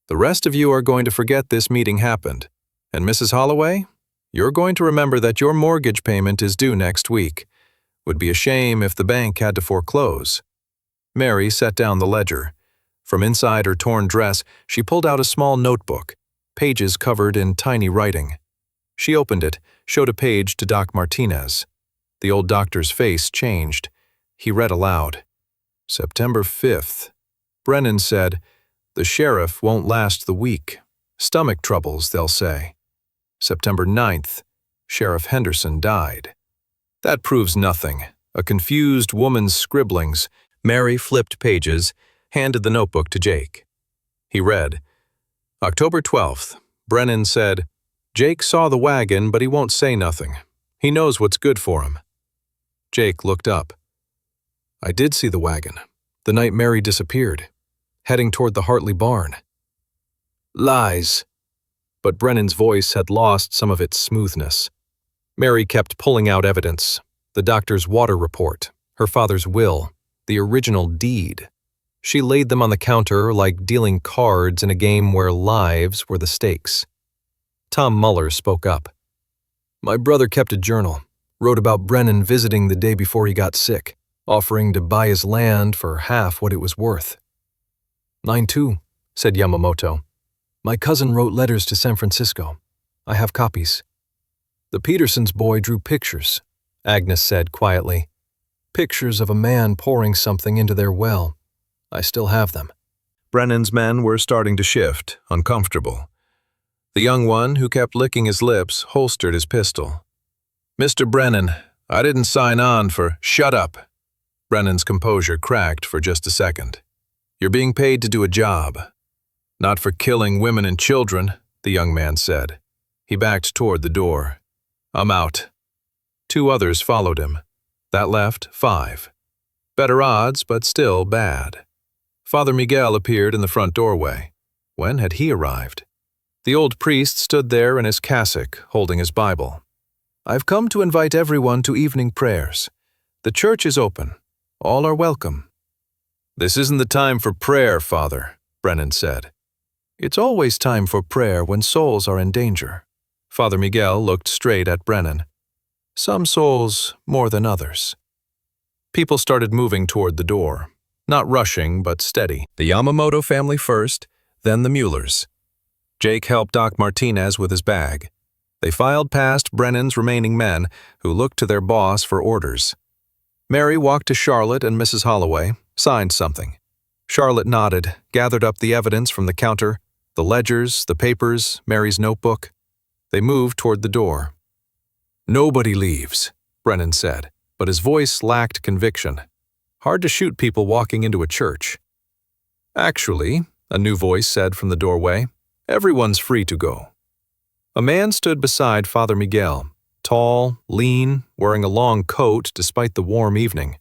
The rest of you are going to forget this meeting happened. And Mrs. Holloway, you're going to remember that your mortgage payment is due next week. Would be a shame if the bank had to foreclose. Mary set down the ledger. From inside her torn dress, she pulled out a small notebook, pages covered in tiny writing. She opened it, showed a page to Doc Martinez. The old doctor's face changed. He read aloud. September 5th. Brennan said, the sheriff won't last the week. Stomach troubles, they'll say. September 9th. Sheriff Henderson died. That proves nothing. A confused woman's scribblings. Mary flipped pages, handed the notebook to Jake. He read, October 12th. Brennan said, Jake saw the wagon, but he won't say nothing. He knows what's good for him. Jake looked up. I did see the wagon, the night Mary disappeared, heading toward the Hartley barn. Lies. But Brennan's voice had lost some of its smoothness. Mary kept pulling out evidence, the doctor's water report, her father's will, the original deed. She laid them on the counter like dealing cards in a game where lives were the stakes. Tom Muller spoke up. My brother kept a journal, wrote about Brennan visiting the day before he got sick, offering to buy his land for half what it was worth. Mine too, said Yamamoto. My cousin wrote letters to San Francisco. I have copies. The Petersons' boy drew pictures, Agnes said quietly. Pictures of a man pouring something into their well. I still have them. Brennan's men were starting to shift, uncomfortable. The young one, who kept licking his lips, holstered his pistol. Mr. Brennan, I didn't sign on for— Shut up! Brennan's composure cracked for just a second. You're being paid to do a job. Not for killing women and children, the young man said. He backed toward the door. I'm out. 2 others followed him. That left 5. Better odds, but still bad. Father Miguel appeared in the front doorway. When had he arrived? The old priest stood there in his cassock, holding his Bible. I've come to invite everyone to evening prayers. The church is open. All are welcome. This isn't the time for prayer, Father, Brennan said. It's always time for prayer when souls are in danger. Father Miguel looked straight at Brennan. Some souls more than others. People started moving toward the door, not rushing but steady. The Yamamoto family first, then the Muellers. Jake helped Doc Martinez with his bag. They filed past Brennan's remaining men, who looked to their boss for orders. Mary walked to Charlotte and Mrs. Holloway, signed something. Charlotte nodded, gathered up the evidence from the counter, the ledgers, the papers, Mary's notebook. They moved toward the door. Nobody leaves, Brennan said, but his voice lacked conviction. Hard to shoot people walking into a church. Actually, a new voice said from the doorway, everyone's free to go. A man stood beside Father Miguel, tall, lean, wearing a long coat despite the warm evening.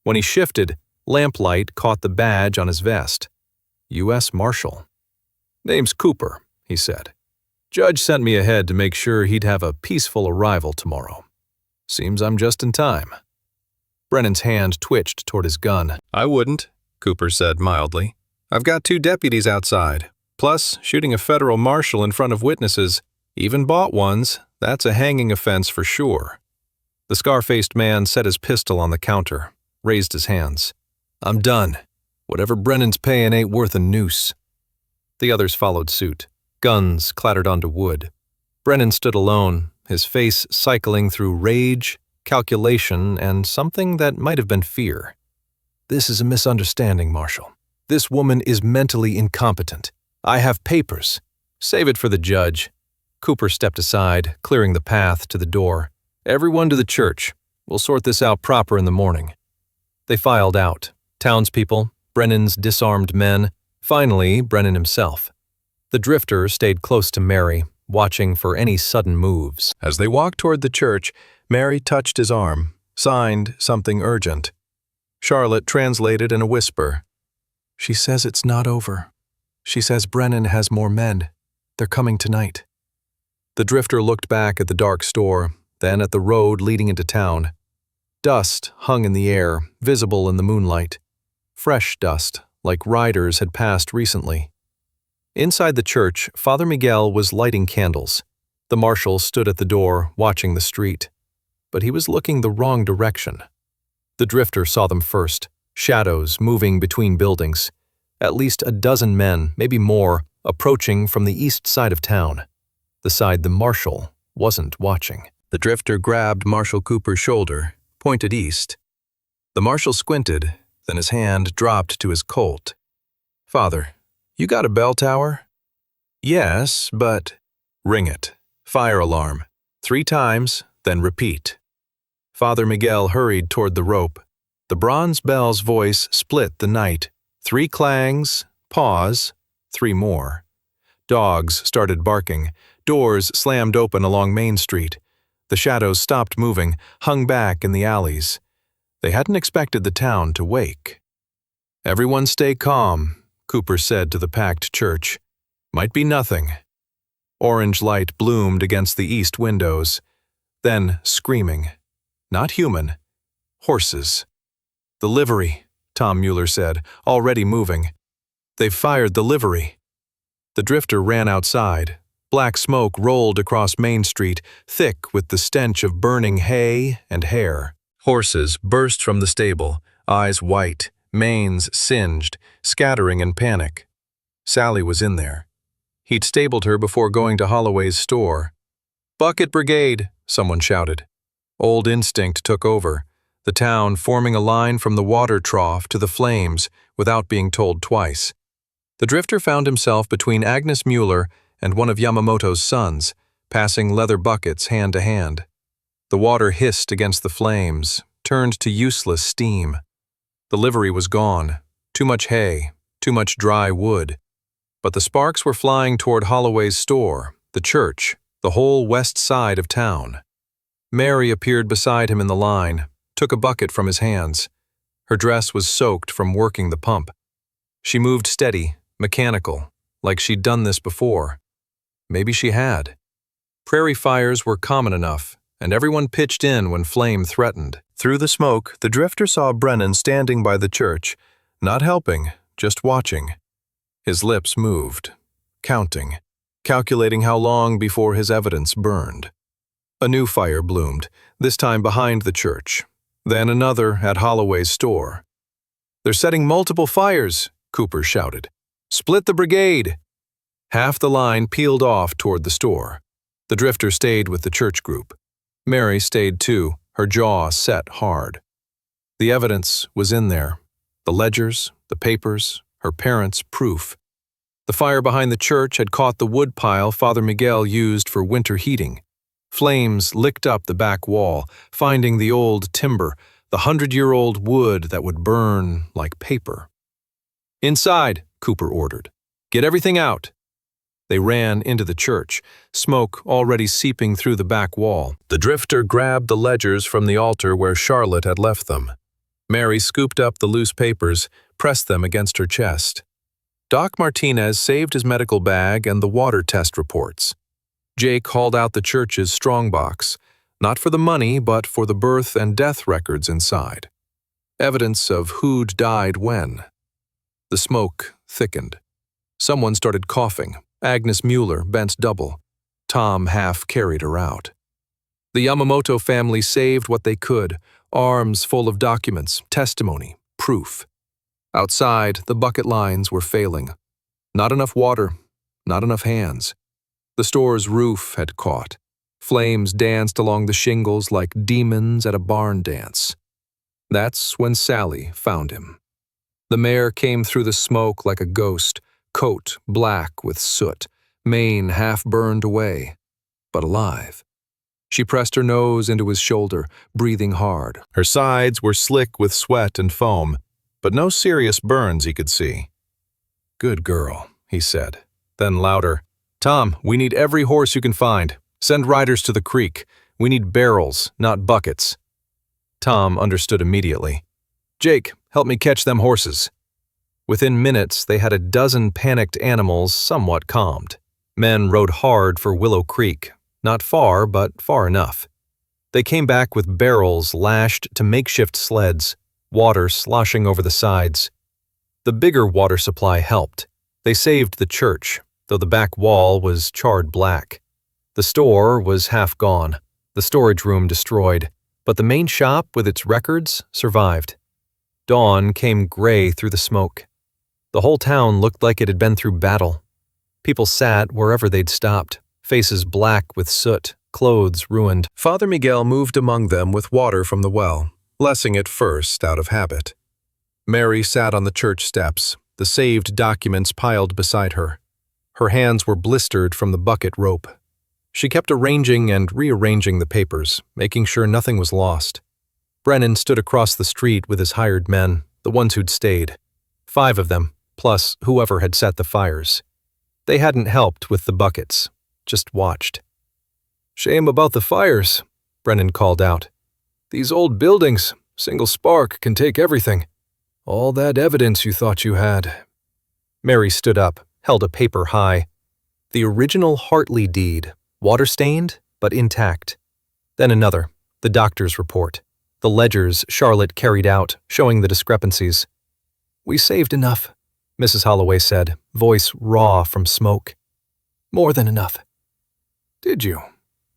When he shifted, lamplight caught the badge on his vest. U.S. Marshal. Name's Cooper, he said. Judge sent me ahead to make sure he'd have a peaceful arrival tomorrow. Seems I'm just in time. Brennan's hand twitched toward his gun. I wouldn't, Cooper said mildly. I've got 2 deputies outside. Plus, shooting a federal marshal in front of witnesses, even bought ones, that's a hanging offense for sure. The scar-faced man set his pistol on the counter, raised his hands. I'm done. Whatever Brennan's paying ain't worth a noose. The others followed suit. Guns clattered onto wood. Brennan stood alone, his face cycling through rage, calculation, and something that might have been fear. This is a misunderstanding, Marshal. This woman is mentally incompetent. I have papers. Save it for the judge. Cooper stepped aside, clearing the path to the door. Everyone to the church. We'll sort this out proper in the morning. They filed out. Townspeople, Brennan's disarmed men, finally Brennan himself. The drifter stayed close to Mary, watching for any sudden moves. As they walked toward the church, Mary touched his arm, signed something urgent. Charlotte translated in a whisper. She says it's not over. She says Brennan has more men. They're coming tonight. The drifter looked back at the dark store, then at the road leading into town. Dust hung in the air, visible in the moonlight. Fresh dust, like riders had passed recently. Inside the church, Father Miguel was lighting candles. The marshal stood at the door, watching the street. But he was looking the wrong direction. The drifter saw them first, shadows moving between buildings. At least a dozen men, maybe more, approaching from the east side of town. The side the marshal wasn't watching. The drifter grabbed Marshal Cooper's shoulder, pointed east. The marshal squinted, then his hand dropped to his Colt. Father, you got a bell tower? Yes, but— Ring it. Fire alarm. 3 times, then repeat. Father Miguel hurried toward the rope. The bronze bell's voice split the night. 3 clangs, pause, 3 more. Dogs started barking. Doors slammed open along Main Street. The shadows stopped moving, hung back in the alleys. They hadn't expected the town to wake. "Everyone stay calm," Cooper said to the packed church. "Might be nothing." Orange light bloomed against the east windows. Then screaming. Not human. Horses. "The livery," Tom Mueller said, already moving. "They've fired the livery." The drifter ran outside. Black smoke rolled across Main Street, thick with the stench of burning hay and hair. Horses burst from the stable, eyes white, manes singed, scattering in panic. Sally was in there. He'd stabled her before going to Holloway's store. "Bucket Brigade," someone shouted. Old instinct took over, the town forming a line from the water trough to the flames without being told twice. The drifter found himself between Agnes Mueller and one of Yamamoto's sons, passing leather buckets hand to hand. The water hissed against the flames, turned to useless steam. The livery was gone, too much hay, too much dry wood. But the sparks were flying toward Holloway's store, the church, the whole west side of town. Mary appeared beside him in the line, took a bucket from his hands. Her dress was soaked from working the pump. She moved steady, mechanical, like she'd done this before. Maybe she had. Prairie fires were common enough, and everyone pitched in when flame threatened. Through the smoke, the drifter saw Brennan standing by the church, not helping, just watching. His lips moved, counting, calculating how long before his evidence burned. A new fire bloomed, this time behind the church, then another at Holloway's store. "They're setting multiple fires," Cooper shouted. "Split the brigade!" Half the line peeled off toward the store. The drifter stayed with the church group. Mary stayed too, her jaw set hard. The evidence was in there. The ledgers, the papers, her parents' proof. The fire behind the church had caught the wood pile Father Miguel used for winter heating. Flames licked up the back wall, finding the old timber, the 100-year-old wood that would burn like paper. "Inside," Cooper ordered. "Get everything out." They ran into the church, smoke already seeping through the back wall. The drifter grabbed the ledgers from the altar where Charlotte had left them. Mary scooped up the loose papers, pressed them against her chest. Doc Martinez saved his medical bag and the water test reports. Jake hauled out the church's strongbox, not for the money, but for the birth and death records inside. Evidence of who'd died when. The smoke thickened. Someone started coughing. Agnes Mueller bent double. Tom half carried her out. The Yamamoto family saved what they could, arms full of documents, testimony, proof. Outside, the bucket lines were failing. Not enough water, not enough hands. The store's roof had caught. Flames danced along the shingles like demons at a barn dance. That's when Sally found him. The mare came through the smoke like a ghost, coat black with soot, mane half burned away, but alive. She pressed her nose into his shoulder, breathing hard. Her sides were slick with sweat and foam, but no serious burns he could see. "Good girl," he said. Then louder, "Tom, we need every horse you can find. Send riders to the creek. We need barrels, not buckets." Tom understood immediately. "Jake, help me catch them horses." Within minutes, they had a dozen panicked animals somewhat calmed. Men rode hard for Willow Creek, not far, but far enough. They came back with barrels lashed to makeshift sleds, water sloshing over the sides. The bigger water supply helped. They saved the church, though the back wall was charred black. The store was half gone, the storage room destroyed, but the main shop with its records survived. Dawn came gray through the smoke. The whole town looked like it had been through battle. People sat wherever they'd stopped, faces black with soot, clothes ruined. Father Miguel moved among them with water from the well, blessing it first out of habit. Mary sat on the church steps, the saved documents piled beside her. Her hands were blistered from the bucket rope. She kept arranging and rearranging the papers, making sure nothing was lost. Brennan stood across the street with his hired men, the ones who'd stayed. 5 of them, plus whoever had set the fires. They hadn't helped with the buckets, just watched. "Shame about the fires," Brennan called out. "These old buildings, single spark can take everything. All that evidence you thought you had." Mary stood up, held a paper high. The original Hartley deed, water-stained but intact. Then another, the doctor's report, the ledgers Charlotte carried out, showing the discrepancies. "We saved enough," Mrs. Holloway said, voice raw from smoke. "More than enough." "Did you?"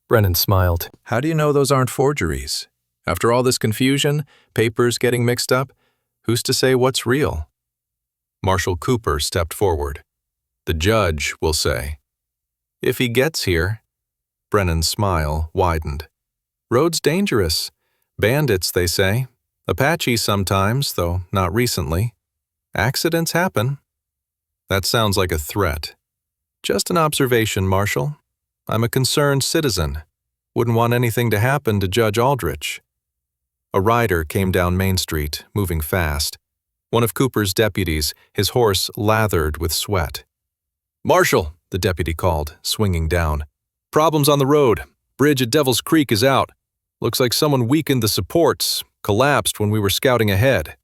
Brennan smiled. "How do you know those aren't forgeries? After all this confusion, papers getting mixed up, who's to say what's real?" Marshal Cooper stepped forward. "The judge will say." "If he gets here." Brennan's smile widened. "Road's dangerous. Bandits, they say. Apache sometimes, though not recently. Accidents happen." "That sounds like a threat." "Just an observation, Marshal. I'm a concerned citizen. Wouldn't want anything to happen to Judge Aldrich." A rider came down Main Street, moving fast. One of Cooper's deputies, his horse lathered with sweat. "Marshal," the deputy called, swinging down. "Problems on the road. Bridge at Devil's Creek is out. Looks like someone weakened the supports, collapsed when we were scouting ahead."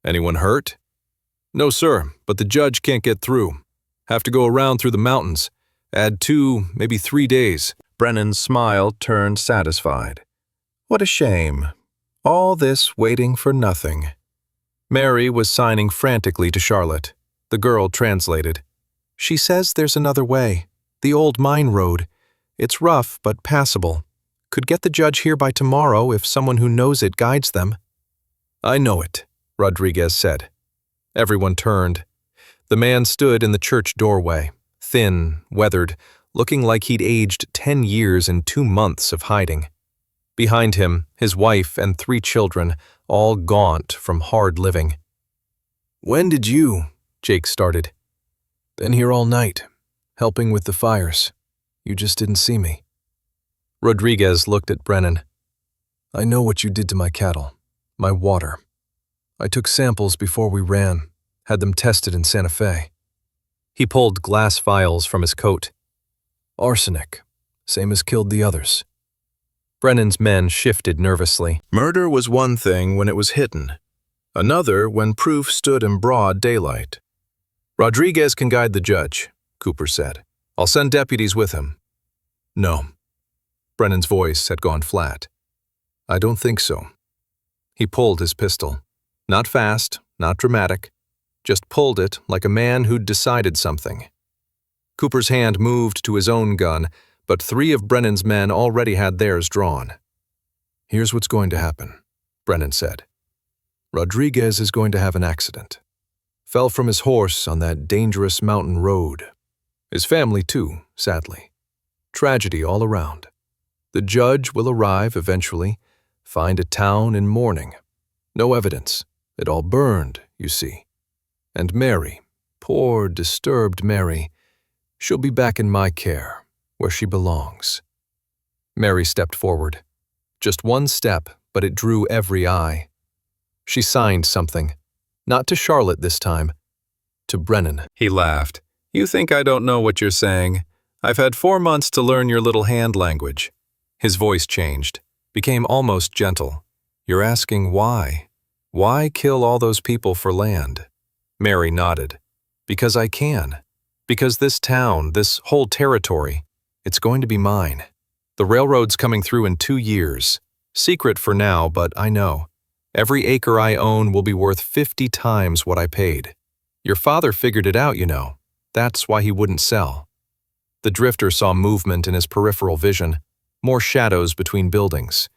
"Anyone hurt?" "No, sir, but the judge can't get through. Have to go around through the mountains. Add 2, maybe 3 days. Brennan's smile turned satisfied. What a shame. All this waiting for nothing. Mary was signing frantically to Charlotte. The girl translated. "She says there's another way. The old mine road. It's rough, but passable. Could get the judge here by tomorrow if someone who knows it guides them." "I know it," Rodriguez said. Everyone turned. The man stood in the church doorway, thin, weathered, looking like he'd aged 10 years in 2 months of hiding. Behind him, his wife and 3 children, all gaunt from hard living. "When did you?" Jake started. "Been here all night, helping with the fires. You just didn't see me." Rodriguez looked at Brennan. "I know what you did to my cattle, my water. I took samples before we ran, had them tested in Santa Fe." He pulled glass vials from his coat. "Arsenic, same as killed the others." Brennan's men shifted nervously. Murder was one thing when it was hidden, another when proof stood in broad daylight. "Rodriguez can guide the judge," Cooper said. "I'll send deputies with him." "No." Brennan's voice had gone flat. "I don't think so." He pulled his pistol. Not fast, not dramatic. Just pulled it like a man who'd decided something. Cooper's hand moved to his own gun, but 3 of Brennan's men already had theirs drawn. "Here's what's going to happen," Brennan said. "Rodriguez is going to have an accident. Fell from his horse on that dangerous mountain road. His family too, sadly. Tragedy all around. The judge will arrive eventually, find a town in mourning. No evidence. It all burned, you see. And Mary, poor disturbed Mary, she'll be back in my care, where she belongs." Mary stepped forward. Just one step, but it drew every eye. She signed something. Not to Charlotte this time. To Brennan. He laughed. "You think I don't know what you're saying? I've had 4 months to learn your little hand language." His voice changed, became almost gentle. "You're asking why? Why kill all those people for land?" Mary nodded. "Because I can. Because this town, this whole territory, it's going to be mine. The railroad's coming through in 2 years. Secret for now, but I know. Every acre I own will be worth 50 times what I paid. Your father figured it out, you know. That's why he wouldn't sell." The drifter saw movement in his peripheral vision, more shadows between buildings.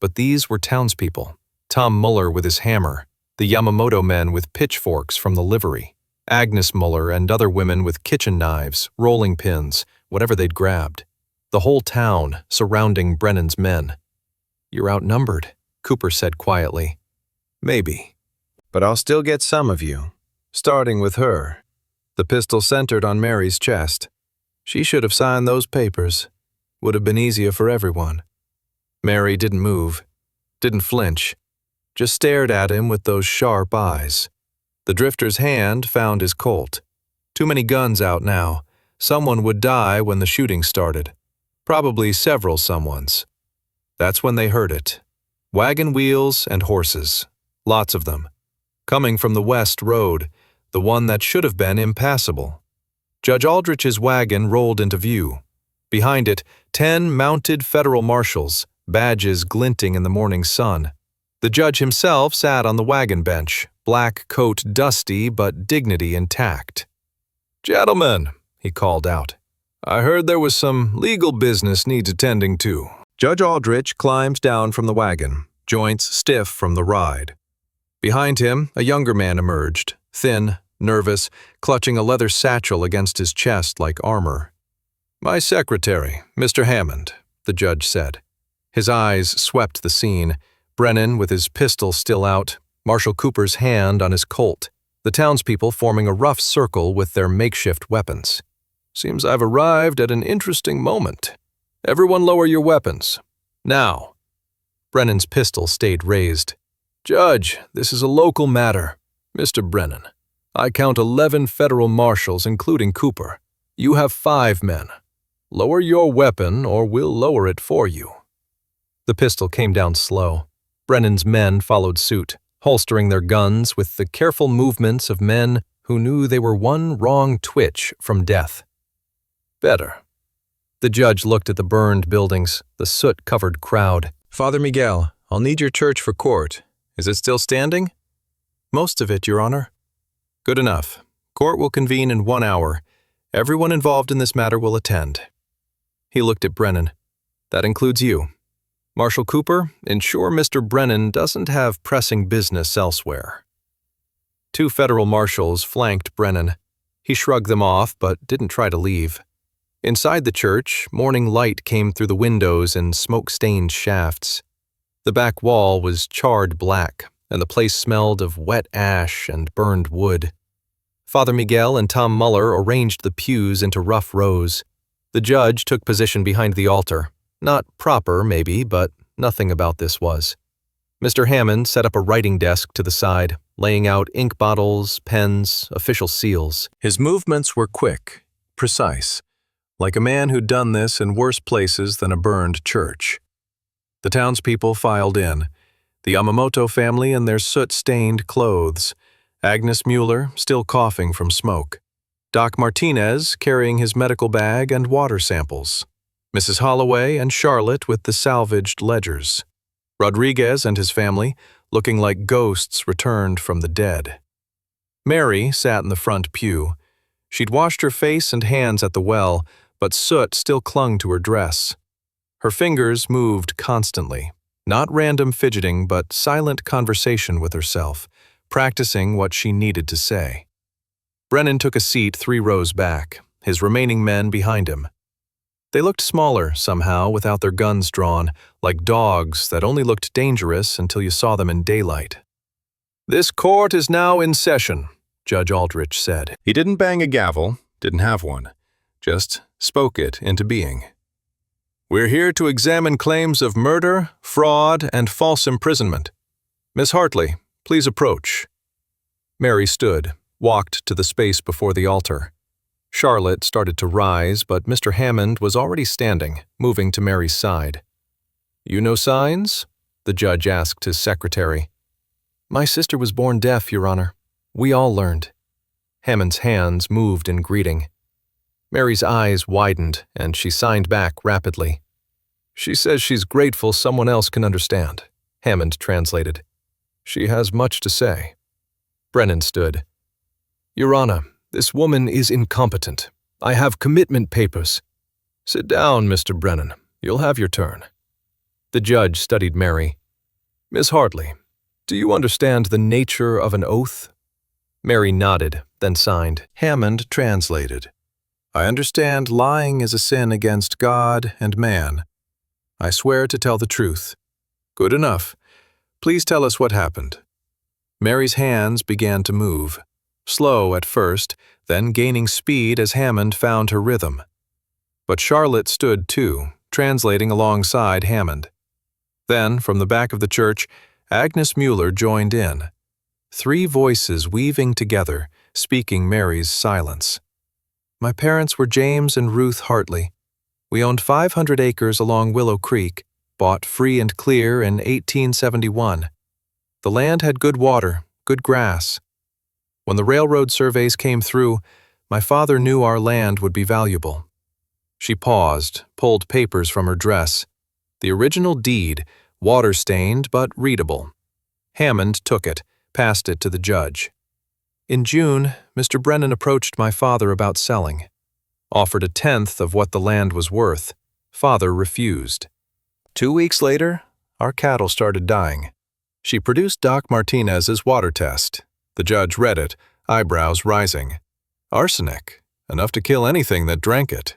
But these were townspeople. Tom Muller with his hammer, the Yamamoto men with pitchforks from the livery, Agnes Muller and other women with kitchen knives, rolling pins, whatever they'd grabbed. The whole town surrounding Brennan's men. "You're outnumbered," Cooper said quietly. "Maybe. But I'll still get some of you, starting with her." The pistol centered on Mary's chest. "She should have signed those papers. Would have been easier for everyone." Mary didn't move, didn't flinch, just stared at him with those sharp eyes. The drifter's hand found his Colt. Too many guns out now. Someone would die when the shooting started. Probably several someones. That's when they heard it. Wagon wheels and horses. Lots of them. Coming from the west road, the one that should have been impassable. Judge Aldrich's wagon rolled into view. Behind it, 10 mounted federal marshals, badges glinting in the morning sun. The judge himself sat on the wagon bench, black coat dusty but dignity intact. "Gentlemen," he called out, "I heard there was some legal business needs attending to." Judge Aldrich climbed down from the wagon, joints stiff from the ride. Behind him, a younger man emerged, thin, nervous, clutching a leather satchel against his chest like armor. "My secretary, Mr. Hammond," the judge said. His eyes swept the scene, Brennan with his pistol still out, Marshal Cooper's hand on his Colt, the townspeople forming a rough circle with their makeshift weapons. "Seems I've arrived at an interesting moment. Everyone lower your weapons. Now." Brennan's pistol stayed raised. "Judge, this is a local matter. Mr. Brennan, I count 11 federal marshals, including Cooper. You have 5 men. Lower your weapon or we'll lower it for you." The pistol came down slow. Brennan's men followed suit, holstering their guns with the careful movements of men who knew they were one wrong twitch from death. "Better." The judge looked at the burned buildings, the soot-covered crowd. "Father Miguel, I'll need your church for court. Is it still standing?" "Most of it, Your Honor." "Good enough. Court will convene in 1 hour. Everyone involved in this matter will attend." He looked at Brennan. "That includes you. Marshal Cooper, ensure Mr. Brennan doesn't have pressing business elsewhere." 2 federal marshals flanked Brennan. He shrugged them off but didn't try to leave. Inside the church, morning light came through the windows in smoke-stained shafts. The back wall was charred black, and the place smelled of wet ash and burned wood. Father Miguel and Tom Muller arranged the pews into rough rows. The judge took position behind the altar. Not proper, maybe, but nothing about this was. Mr. Hammond set up a writing desk to the side, laying out ink bottles, pens, official seals. His movements were quick, precise, like a man who'd done this in worse places than a burned church. The townspeople filed in, the Yamamoto family in their soot-stained clothes, Agnes Mueller still coughing from smoke, Doc Martinez carrying his medical bag and water samples, Mrs. Holloway and Charlotte with the salvaged ledgers, Rodriguez and his family looking like ghosts returned from the dead. Mary sat in the front pew. She'd washed her face and hands at the well, but soot still clung to her dress. Her fingers moved constantly, not random fidgeting but silent conversation with herself, practicing what she needed to say. Brennan took a seat 3 rows back, his remaining men behind him. They looked smaller somehow without their guns drawn, like dogs that only looked dangerous until you saw them in daylight. "This court is now in session," Judge Aldrich said. He didn't bang a gavel, didn't have one, just spoke it into being. "We're here to examine claims of murder, fraud, and false imprisonment. Miss Hartley, please approach." Mary stood, walked to the space before the altar. Charlotte started to rise, but Mr. Hammond was already standing, moving to Mary's side. "You know signs?" the judge asked his secretary. "My sister was born deaf, Your Honor. We all learned." Hammond's hands moved in greeting. Mary's eyes widened, and she signed back rapidly. "She says she's grateful someone else can understand," Hammond translated. "She has much to say." Brennan stood. "Your Honor, this woman is incompetent. I have commitment papers." "Sit down, Mr. Brennan. You'll have your turn." The judge studied Mary. "Miss Hartley, do you understand the nature of an oath?" Mary nodded, then signed. Hammond translated. "I understand lying is a sin against God and man. I swear to tell the truth." "Good enough. Please tell us what happened." Mary's hands began to move. Slow at first, then gaining speed as Hammond found her rhythm. But Charlotte stood too, translating alongside Hammond. Then, from the back of the church, Agnes Mueller joined in. 3 voices weaving together, speaking Mary's silence. My parents were James and Ruth Hartley. We owned 500 acres along Willow Creek, bought free and clear in 1871. The land had good water, good grass. When the railroad surveys came through, my father knew our land would be valuable. She paused, pulled papers from her dress. The original deed, water-stained but readable. Hammond took it, passed it to the judge. In June, Mr. Brennan approached my father about selling. Offered 1/10 of what the land was worth. Father refused. 2 weeks later, our cattle started dying. She produced Doc Martinez's water test. The judge read it, eyebrows rising. Arsenic, enough to kill anything that drank it.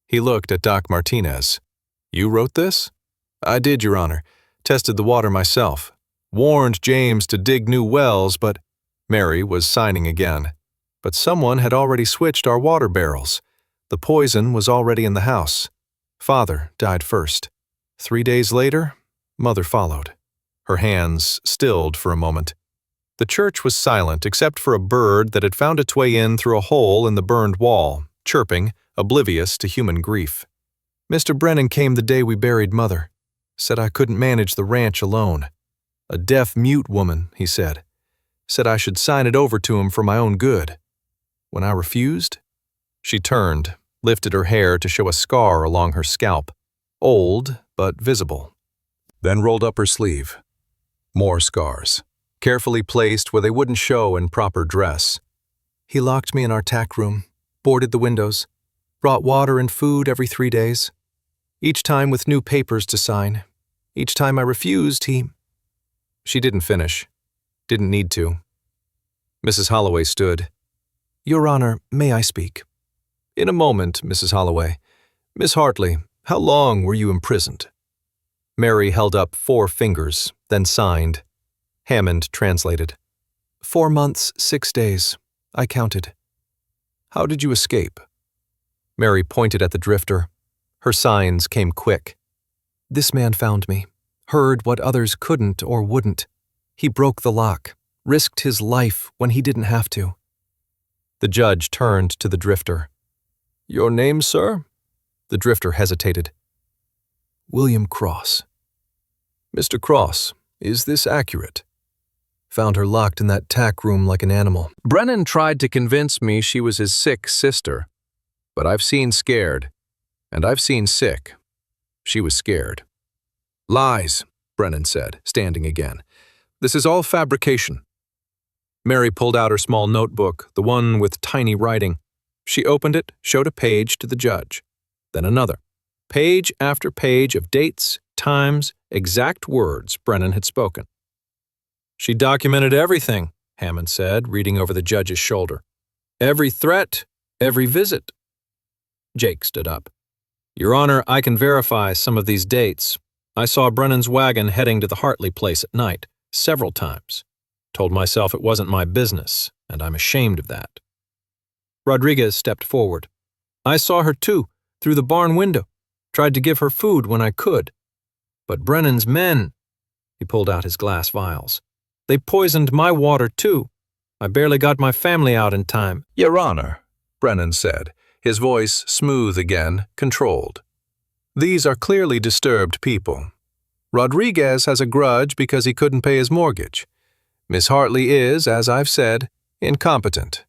He looked at Doc Martinez. You wrote this? I did, Your Honor. Tested the water myself. Warned James to dig new wells, but Mary was signing again. But someone had already switched our water barrels. The poison was already in the house. Father died first. 3 days later, Mother followed. Her hands stilled for a moment. The church was silent except for a bird that had found its way in through a hole in the burned wall, chirping, oblivious to human grief. Mr. Brennan came the day we buried Mother. Said I couldn't manage the ranch alone. A deaf-mute woman, he said. Said I should sign it over to him for my own good. When I refused, she turned, lifted her hair to show a scar along her scalp, old but visible. Then rolled up her sleeve. More scars, carefully placed where they wouldn't show in proper dress. He locked me in our tack room, boarded the windows, brought water and food every 3 days. Each time with new papers to sign. Each time I refused, he... She didn't finish. Didn't need to. Mrs. Holloway stood. Your Honor, may I speak? In a moment, Mrs. Holloway. Miss Hartley, how long were you imprisoned? Mary held up 4 fingers, then signed. Hammond translated. 4 months, 6 days. I counted. How did you escape? Mary pointed at the drifter. Her signs came quick. This man found me, heard what others couldn't or wouldn't. He broke the lock, risked his life when he didn't have to. The judge turned to the drifter. Your name, sir? The drifter hesitated. William Cross. Mr. Cross, is this accurate? Found her locked in that tack room like an animal. Brennan tried to convince me she was his sick sister. But I've seen scared, and I've seen sick. She was scared. Lies, Brennan said, standing again. This is all fabrication. Mary pulled out her small notebook, the one with tiny writing. She opened it, showed a page to the judge. Then another. Page after page of dates, times, exact words Brennan had spoken. She documented everything, Hammond said, reading over the judge's shoulder. Every threat, every visit. Jake stood up. Your Honor, I can verify some of these dates. I saw Brennan's wagon heading to the Hartley place at night, several times. Told myself it wasn't my business, and I'm ashamed of that. Rodriguez stepped forward. I saw her too, through the barn window. Tried to give her food when I could. But Brennan's men, he pulled out his glass vials. They poisoned my water too. I barely got my family out in time. Your Honor, Brennan said, his voice smooth again, controlled. These are clearly disturbed people. Rodriguez has a grudge because he couldn't pay his mortgage. Miss Hartley is, as I've said, incompetent.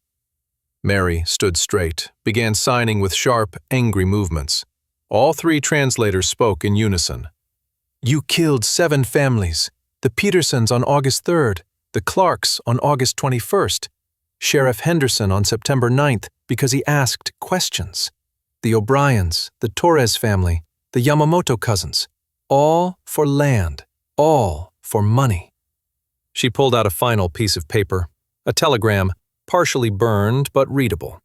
Mary stood straight, began signing with sharp, angry movements. All 3 translators spoke in unison. You killed 7 families. The Petersons on August 3rd, the Clarks on August 21st, Sheriff Henderson on September 9th because he asked questions. The O'Briens, the Torres family, the Yamamoto cousins, all for land, all for money. She pulled out a final piece of paper, a telegram, partially burned but readable.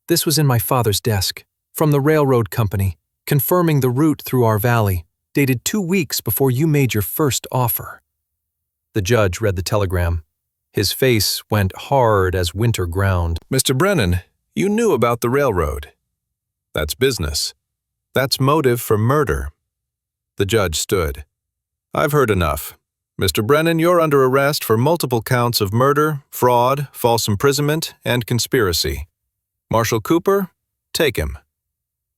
This was in my father's desk, from the railroad company, confirming the route through our valley, dated 2 weeks before you made your first offer. The judge read the telegram. His face went hard as winter ground. Mr. Brennan, you knew about the railroad. That's business. That's motive for murder. The judge stood. I've heard enough. Mr. Brennan, you're under arrest for multiple counts of murder, fraud, false imprisonment, and conspiracy. Marshal Cooper, take him."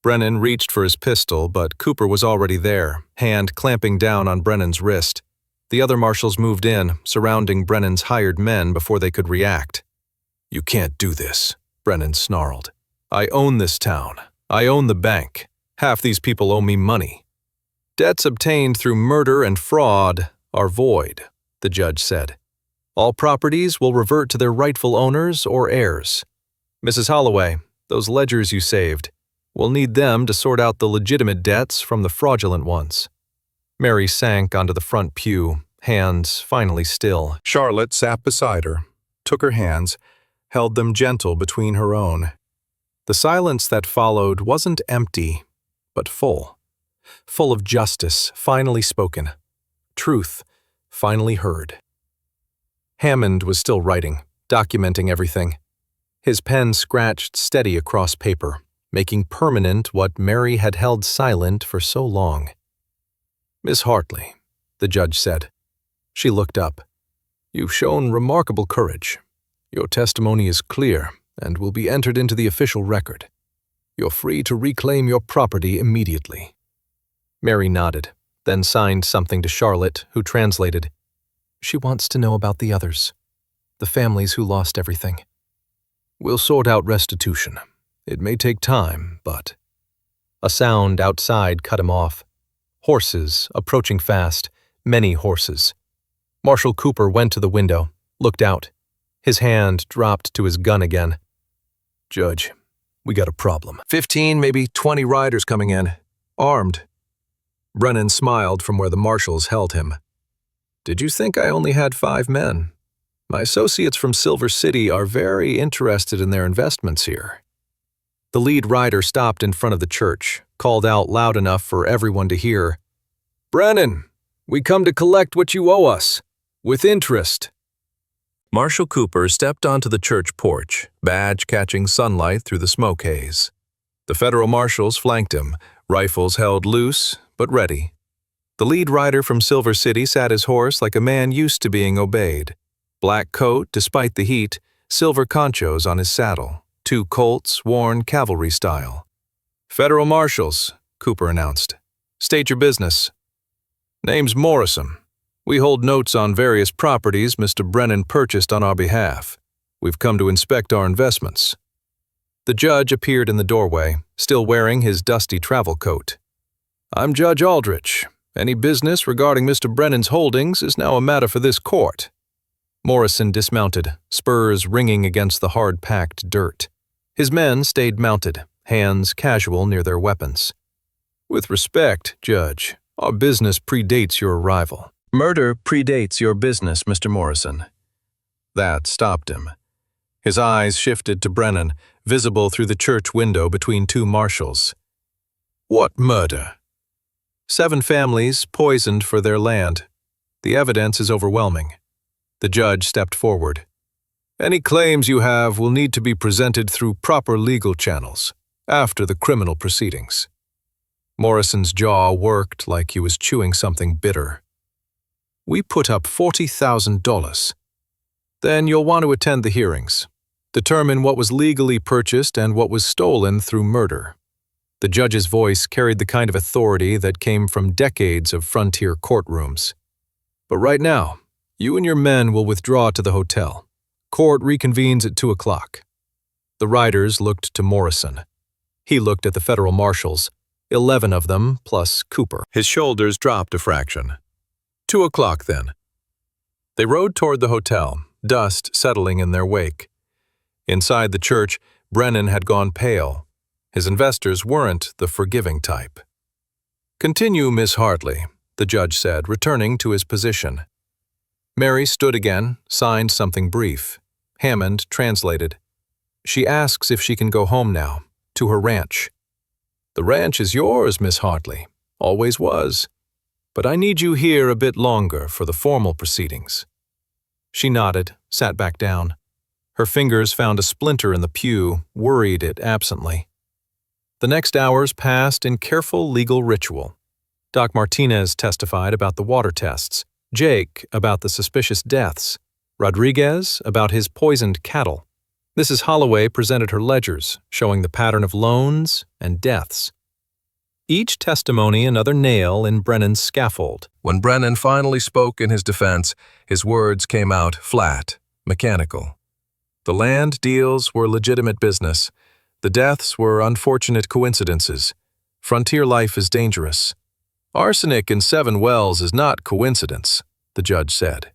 Brennan reached for his pistol, but Cooper was already there, hand clamping down on Brennan's wrist. The other marshals moved in, surrounding Brennan's hired men before they could react. "You can't do this," Brennan snarled. "I own this town. I own the bank. Half these people owe me money." "Debts obtained through murder and fraud are void," the judge said. "All properties will revert to their rightful owners or heirs. Mrs. Holloway, those ledgers you saved, we'll need them to sort out the legitimate debts from the fraudulent ones." Mary sank onto the front pew, hands finally still. Charlotte sat beside her, took her hands, held them gentle between her own. The silence that followed wasn't empty, but full. Full of justice finally spoken. Truth finally heard. Hammond was still writing, documenting everything. His pen scratched steady across paper, making permanent what Mary had held silent for so long. "Miss Hartley," the judge said. She looked up. "You've shown remarkable courage. Your testimony is clear and will be entered into the official record. You're free to reclaim your property immediately." Mary nodded, then signed something to Charlotte, who translated. "She wants to know about the others, the families who lost everything." "We'll sort out restitution. It may take time, but—" A sound outside cut him off. Horses approaching fast, many horses. Marshal Cooper went to the window, looked out. His hand dropped to his gun again. "Judge, we got a problem. 15, maybe 20 riders coming in, armed." Brennan smiled from where the marshals held him. "Did you think I only had 5 men? My associates from Silver City are very interested in their investments here." The lead rider stopped in front of the church, called out loud enough for everyone to hear. "Brennan, we come to collect what you owe us, with interest." Marshal Cooper stepped onto the church porch, badge catching sunlight through the smoke haze. The federal marshals flanked him, rifles held loose but ready. The lead rider from Silver City sat his horse like a man used to being obeyed. Black coat despite the heat, silver conchos on his saddle, 2 colts worn cavalry style. "Federal marshals," Cooper announced. "State your business." "Name's Morrison. We hold notes on various properties Mr. Brennan purchased on our behalf. We've come to inspect our investments." The judge appeared in the doorway, still wearing his dusty travel coat. "I'm Judge Aldrich. Any business regarding Mr. Brennan's holdings is now a matter for this court." Morrison dismounted, spurs ringing against the hard-packed dirt. His men stayed mounted, hands casual near their weapons. "With respect, Judge, our business predates your arrival." "Murder predates your business, Mr. Morrison." That stopped him. His eyes shifted to Brennan, visible through the church window between 2 marshals. "What murder?" 7 families poisoned for their land. The evidence is overwhelming. The judge stepped forward. "Any claims you have will need to be presented through proper legal channels, after the criminal proceedings." Morrison's jaw worked like he was chewing something bitter. "We put up $40,000. Then you'll want to attend the hearings. Determine what was legally purchased and what was stolen through murder." The judge's voice carried the kind of authority that came from decades of frontier courtrooms. "But right now, you and your men will withdraw to the hotel. Court reconvenes at 2 o'clock. The riders looked to Morrison. He looked at the federal marshals, 11 of them plus Cooper. His shoulders dropped a fraction. 2 o'clock, then. They rode toward the hotel, dust settling in their wake. Inside the church, Brennan had gone pale. His investors weren't the forgiving type. "Continue, Miss Hartley," the judge said, returning to his position. Mary stood again, signed something brief. Hammond translated. "She asks if she can go home now, to her ranch." "The ranch is yours, Miss Hartley. Always was. But I need you here a bit longer for the formal proceedings." She nodded, sat back down. Her fingers found a splinter in the pew, worried it absently. The next hours passed in careful legal ritual. Doc Martinez testified about the water tests. Jake about the suspicious deaths, Rodriguez about his poisoned cattle. Mrs. Holloway presented her ledgers, showing the pattern of loans and deaths. Each testimony another nail in Brennan's scaffold. When Brennan finally spoke in his defense, his words came out flat, mechanical. The land deals were legitimate business. The deaths were unfortunate coincidences. Frontier life is dangerous. Arsenic in 7 wells is not coincidence, the judge said.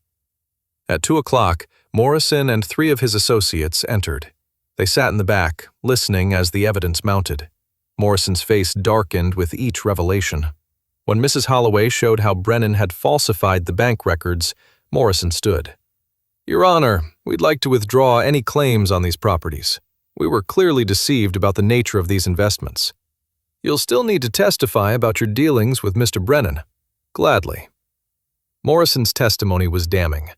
At 2 o'clock, Morrison and 3 of his associates entered. They sat in the back, listening as the evidence mounted. Morrison's face darkened with each revelation. When Mrs. Holloway showed how Brennan had falsified the bank records, Morrison stood. "Your Honor, we'd like to withdraw any claims on these properties. We were clearly deceived about the nature of these investments. You'll still need to testify about your dealings with Mr. Brennan." "Gladly." Morrison's testimony was damning.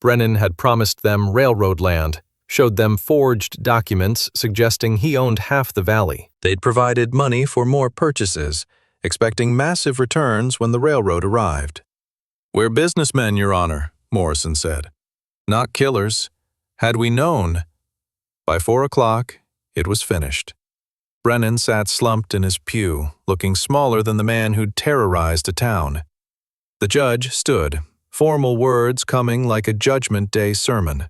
Brennan had promised them railroad land, showed them forged documents suggesting he owned half the valley. They'd provided money for more purchases, expecting massive returns when the railroad arrived. "We're businessmen, Your Honor," Morrison said. "Not killers. Had we known—" By 4 o'clock, it was finished. Brennan sat slumped in his pew, looking smaller than the man who'd terrorized a town. The judge stood, formal words coming like a Judgment Day sermon.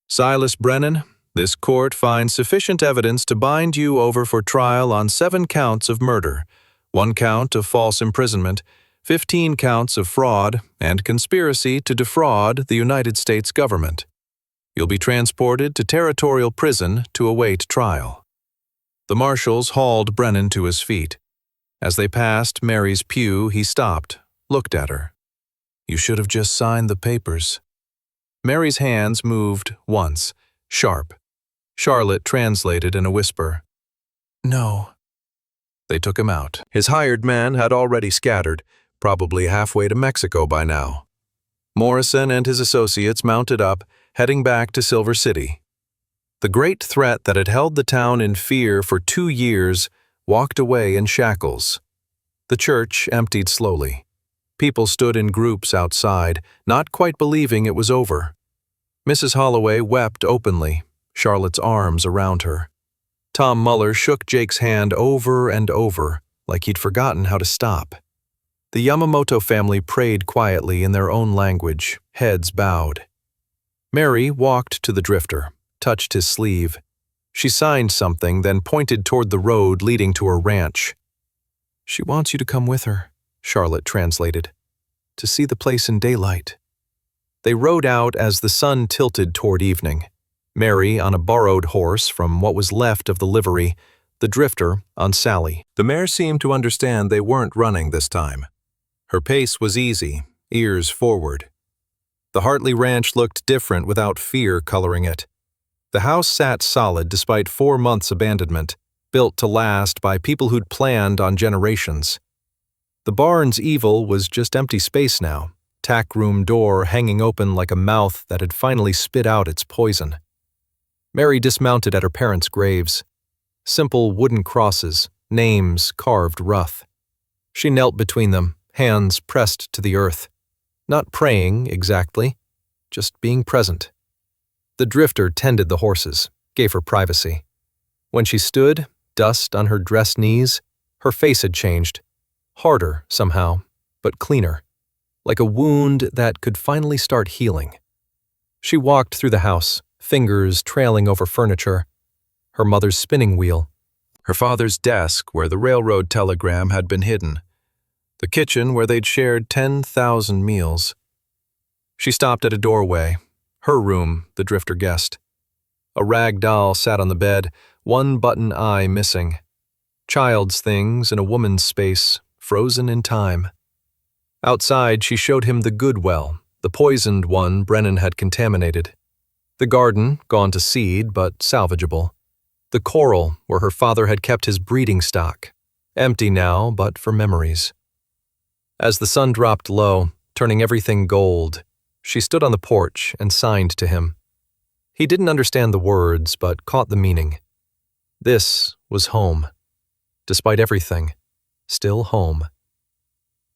"Silas Brennan, this court finds sufficient evidence to bind you over for trial on 7 counts of murder, 1 count of false imprisonment, 15 counts of fraud, and conspiracy to defraud the United States government. You'll be transported to Territorial Prison to await trial." The marshals hauled Brennan to his feet. As they passed Mary's pew, he stopped, looked at her. "You should have just signed the papers." Mary's hands moved once, sharp. Charlotte translated in a whisper. "No." They took him out. His hired men had already scattered, probably halfway to Mexico by now. Morrison and his associates mounted up, heading back to Silver City. The great threat that had held the town in fear for 2 years walked away in shackles. The church emptied slowly. People stood in groups outside, not quite believing it was over. Mrs. Holloway wept openly, Charlotte's arms around her. Tom Muller shook Jake's hand over and over, like he'd forgotten how to stop. The Yamamoto family prayed quietly in their own language, heads bowed. Mary walked to the drifter, touched his sleeve. She signed something, then pointed toward the road leading to her ranch. "She wants you to come with her," Charlotte translated, "to see the place in daylight." They rode out as the sun tilted toward evening. Mary on a borrowed horse from what was left of the livery, the drifter on Sally. The mare seemed to understand they weren't running this time. Her pace was easy, ears forward. The Hartley Ranch looked different without fear coloring it. The house sat solid despite 4 months' abandonment, built to last by people who'd planned on generations. The barn's evil was just empty space now, tack room door hanging open like a mouth that had finally spit out its poison. Mary dismounted at her parents' graves. Simple wooden crosses, names carved rough. She knelt between them, hands pressed to the earth. Not praying, exactly, just being present. The drifter tended the horses, gave her privacy. When she stood, dust on her dressed knees, her face had changed. Harder, somehow, but cleaner. Like a wound that could finally start healing. She walked through the house, fingers trailing over furniture. Her mother's spinning wheel. Her father's desk where the railroad telegram had been hidden. The kitchen where they'd shared 10,000 meals. She stopped at a doorway. Her room, the drifter guessed. A rag doll sat on the bed, one button eye missing. Child's things in a woman's space, frozen in time. Outside, she showed him the good well, the poisoned one Brennan had contaminated. The garden, gone to seed but salvageable. The coral, where her father had kept his breeding stock, empty now but for memories. As the sun dropped low, turning everything gold, she stood on the porch and signed to him. He didn't understand the words but caught the meaning. This was home. Despite everything, still home.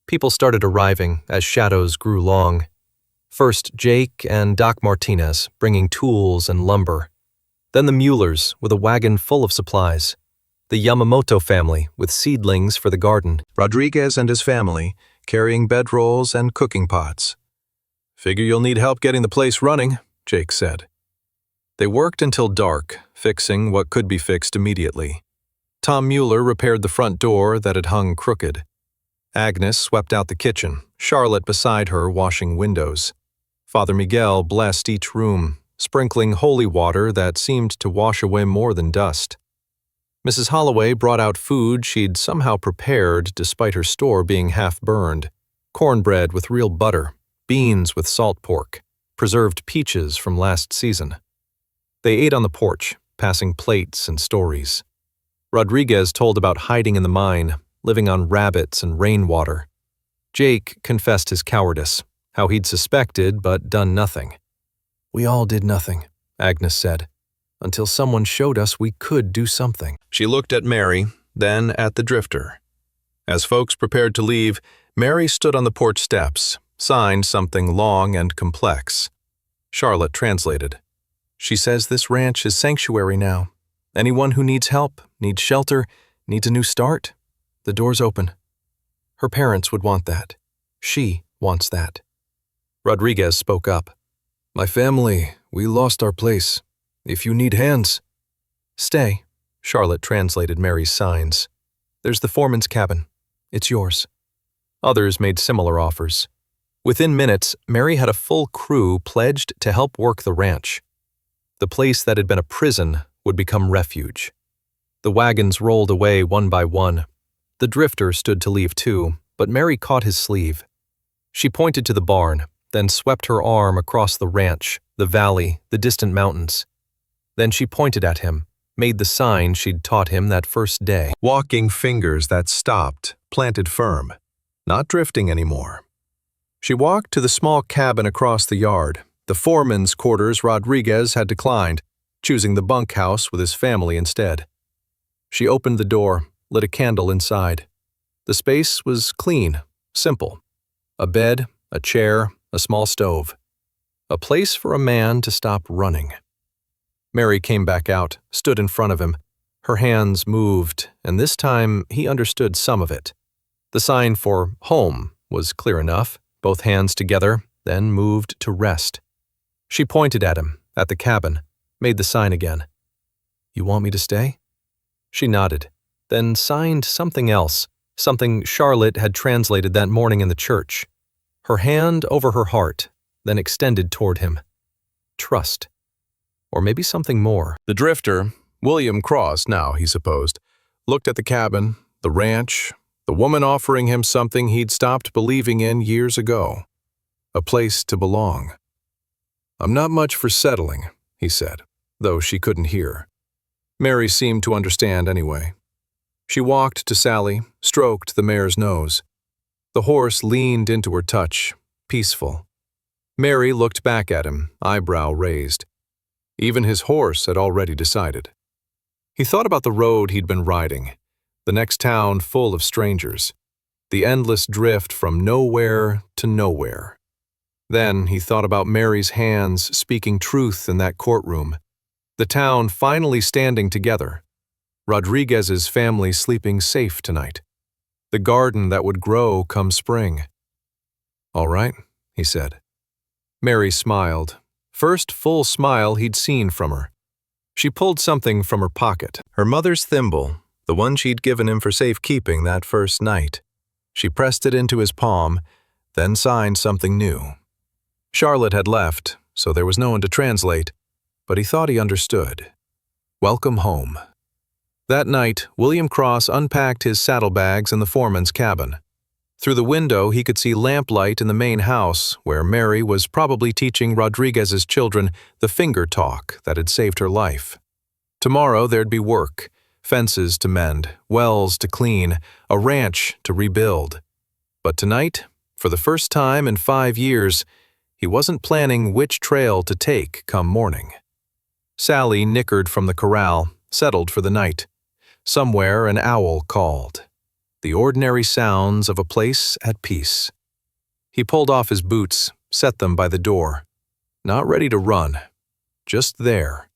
People started arriving as shadows grew long. First Jake and Doc Martinez bringing tools and lumber. Then the Muellers with a wagon full of supplies. The Yamamoto family with seedlings for the garden. Rodriguez and his family carrying bedrolls and cooking pots. "Figure you'll need help getting the place running," Jake said. They worked until dark, fixing what could be fixed immediately. Tom Mueller repaired the front door that had hung crooked. Agnes swept out the kitchen, Charlotte beside her washing windows. Father Miguel blessed each room, sprinkling holy water that seemed to wash away more than dust. Mrs. Holloway brought out food she'd somehow prepared despite her store being half-burned. Cornbread with real butter, beans with salt pork, preserved peaches from last season. They ate on the porch, passing plates and stories. Rodriguez told about hiding in the mine, living on rabbits and rainwater. Jake confessed his cowardice, how he'd suspected but done nothing. "We all did nothing," Agnes said, "until someone showed us we could do something." She looked at Mary, then at the drifter. As folks prepared to leave, Mary stood on the porch steps, signed something long and complex. Charlotte translated. "She says this ranch is sanctuary now. Anyone who needs help, needs shelter, needs a new start, the door's open. Her parents would want that. She wants that." Rodriguez spoke up. "My family, we lost our place. If you need hands." "Stay," Charlotte translated Mary's signs. "There's the foreman's cabin. It's yours." Others made similar offers. Within minutes, Mary had a full crew pledged to help work the ranch. The place that had been a prison would become refuge. The wagons rolled away one by one. The drifter stood to leave too, but Mary caught his sleeve. She pointed to the barn, then swept her arm across the ranch, the valley, the distant mountains. Then she pointed at him, made the sign she'd taught him that first day. Walking fingers that stopped, planted firm, not drifting anymore. She walked to the small cabin across the yard, the foreman's quarters Rodriguez had declined, choosing the bunkhouse with his family instead. She opened the door, lit a candle inside. The space was clean, simple. A bed, a chair, a small stove. A place for a man to stop running. Mary came back out, stood in front of him. Her hands moved, and this time he understood some of it. The sign for home was clear enough, both hands together, then moved to rest. She pointed at him, at the cabin, made the sign again. "You want me to stay?" She nodded, then signed something else, something Charlotte had translated that morning in the church. Her hand over her heart, then extended toward him. Trust. Or maybe something more. The drifter, William Cross now, he supposed, looked at the cabin, the ranch, the woman offering him something he'd stopped believing in years ago. A place to belong. "I'm not much for settling," he said, though she couldn't hear. Mary seemed to understand anyway. She walked to Sally, stroked the mare's nose. The horse leaned into her touch, peaceful. Mary looked back at him, eyebrow raised. Even his horse had already decided. He thought about the road he'd been riding, the next town full of strangers, the endless drift from nowhere to nowhere. Then he thought about Mary's hands speaking truth in that courtroom, the town finally standing together, Rodriguez's family sleeping safe tonight, the garden that would grow come spring. "All right," he said. Mary smiled, first full smile he'd seen from her. She pulled something from her pocket, her mother's thimble, the one she'd given him for safekeeping that first night. She pressed it into his palm, then signed something new. Charlotte had left, so there was no one to translate, but he thought he understood. Welcome home. That night, William Cross unpacked his saddlebags in the foreman's cabin. Through the window, he could see lamplight in the main house, where Mary was probably teaching Rodriguez's children the finger talk that had saved her life. Tomorrow there'd be work, fences to mend, wells to clean, a ranch to rebuild. But tonight, for the first time in 5 years, he wasn't planning which trail to take come morning. Sally nickered from the corral, settled for the night. Somewhere an owl called. The ordinary sounds of a place at peace. He pulled off his boots, set them by the door. Not ready to run, just there,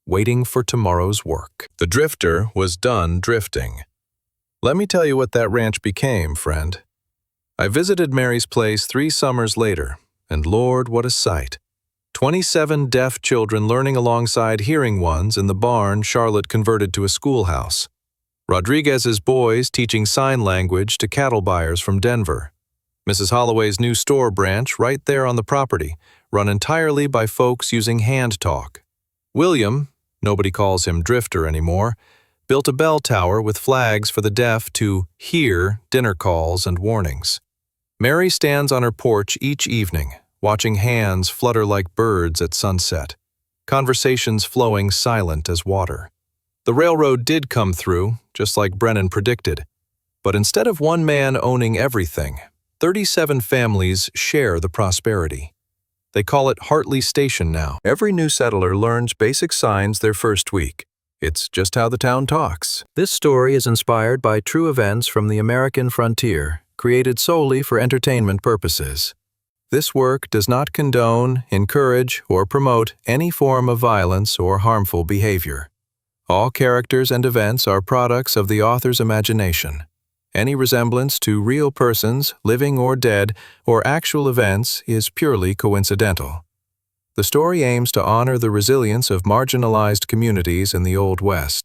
waiting for tomorrow's work. The drifter was done drifting. Let me tell you what that ranch became, friend. I visited Mary's place 3 summers later, and Lord, what a sight. 27 deaf children learning alongside hearing ones in the barn Charlotte converted to a schoolhouse. Rodriguez's boys teaching sign language to cattle buyers from Denver. Mrs. Holloway's new store branch right there on the property, run entirely by folks using hand talk. William, nobody calls him Drifter anymore, built a bell tower with flags for the deaf to hear dinner calls and warnings. Mary stands on her porch each evening, watching hands flutter like birds at sunset, conversations flowing silent as water. The railroad did come through, just like Brennan predicted, but instead of one man owning everything, 37 families share the prosperity. They call it Hartley Station now. Every new settler learns basic signs their first week. It's just how the town talks. This story is inspired by true events from the American frontier, created solely for entertainment purposes. This work does not condone, encourage, or promote any form of violence or harmful behavior. All characters and events are products of the author's imagination. Any resemblance to real persons, living or dead, or actual events is purely coincidental. The story aims to honor the resilience of marginalized communities in the Old West.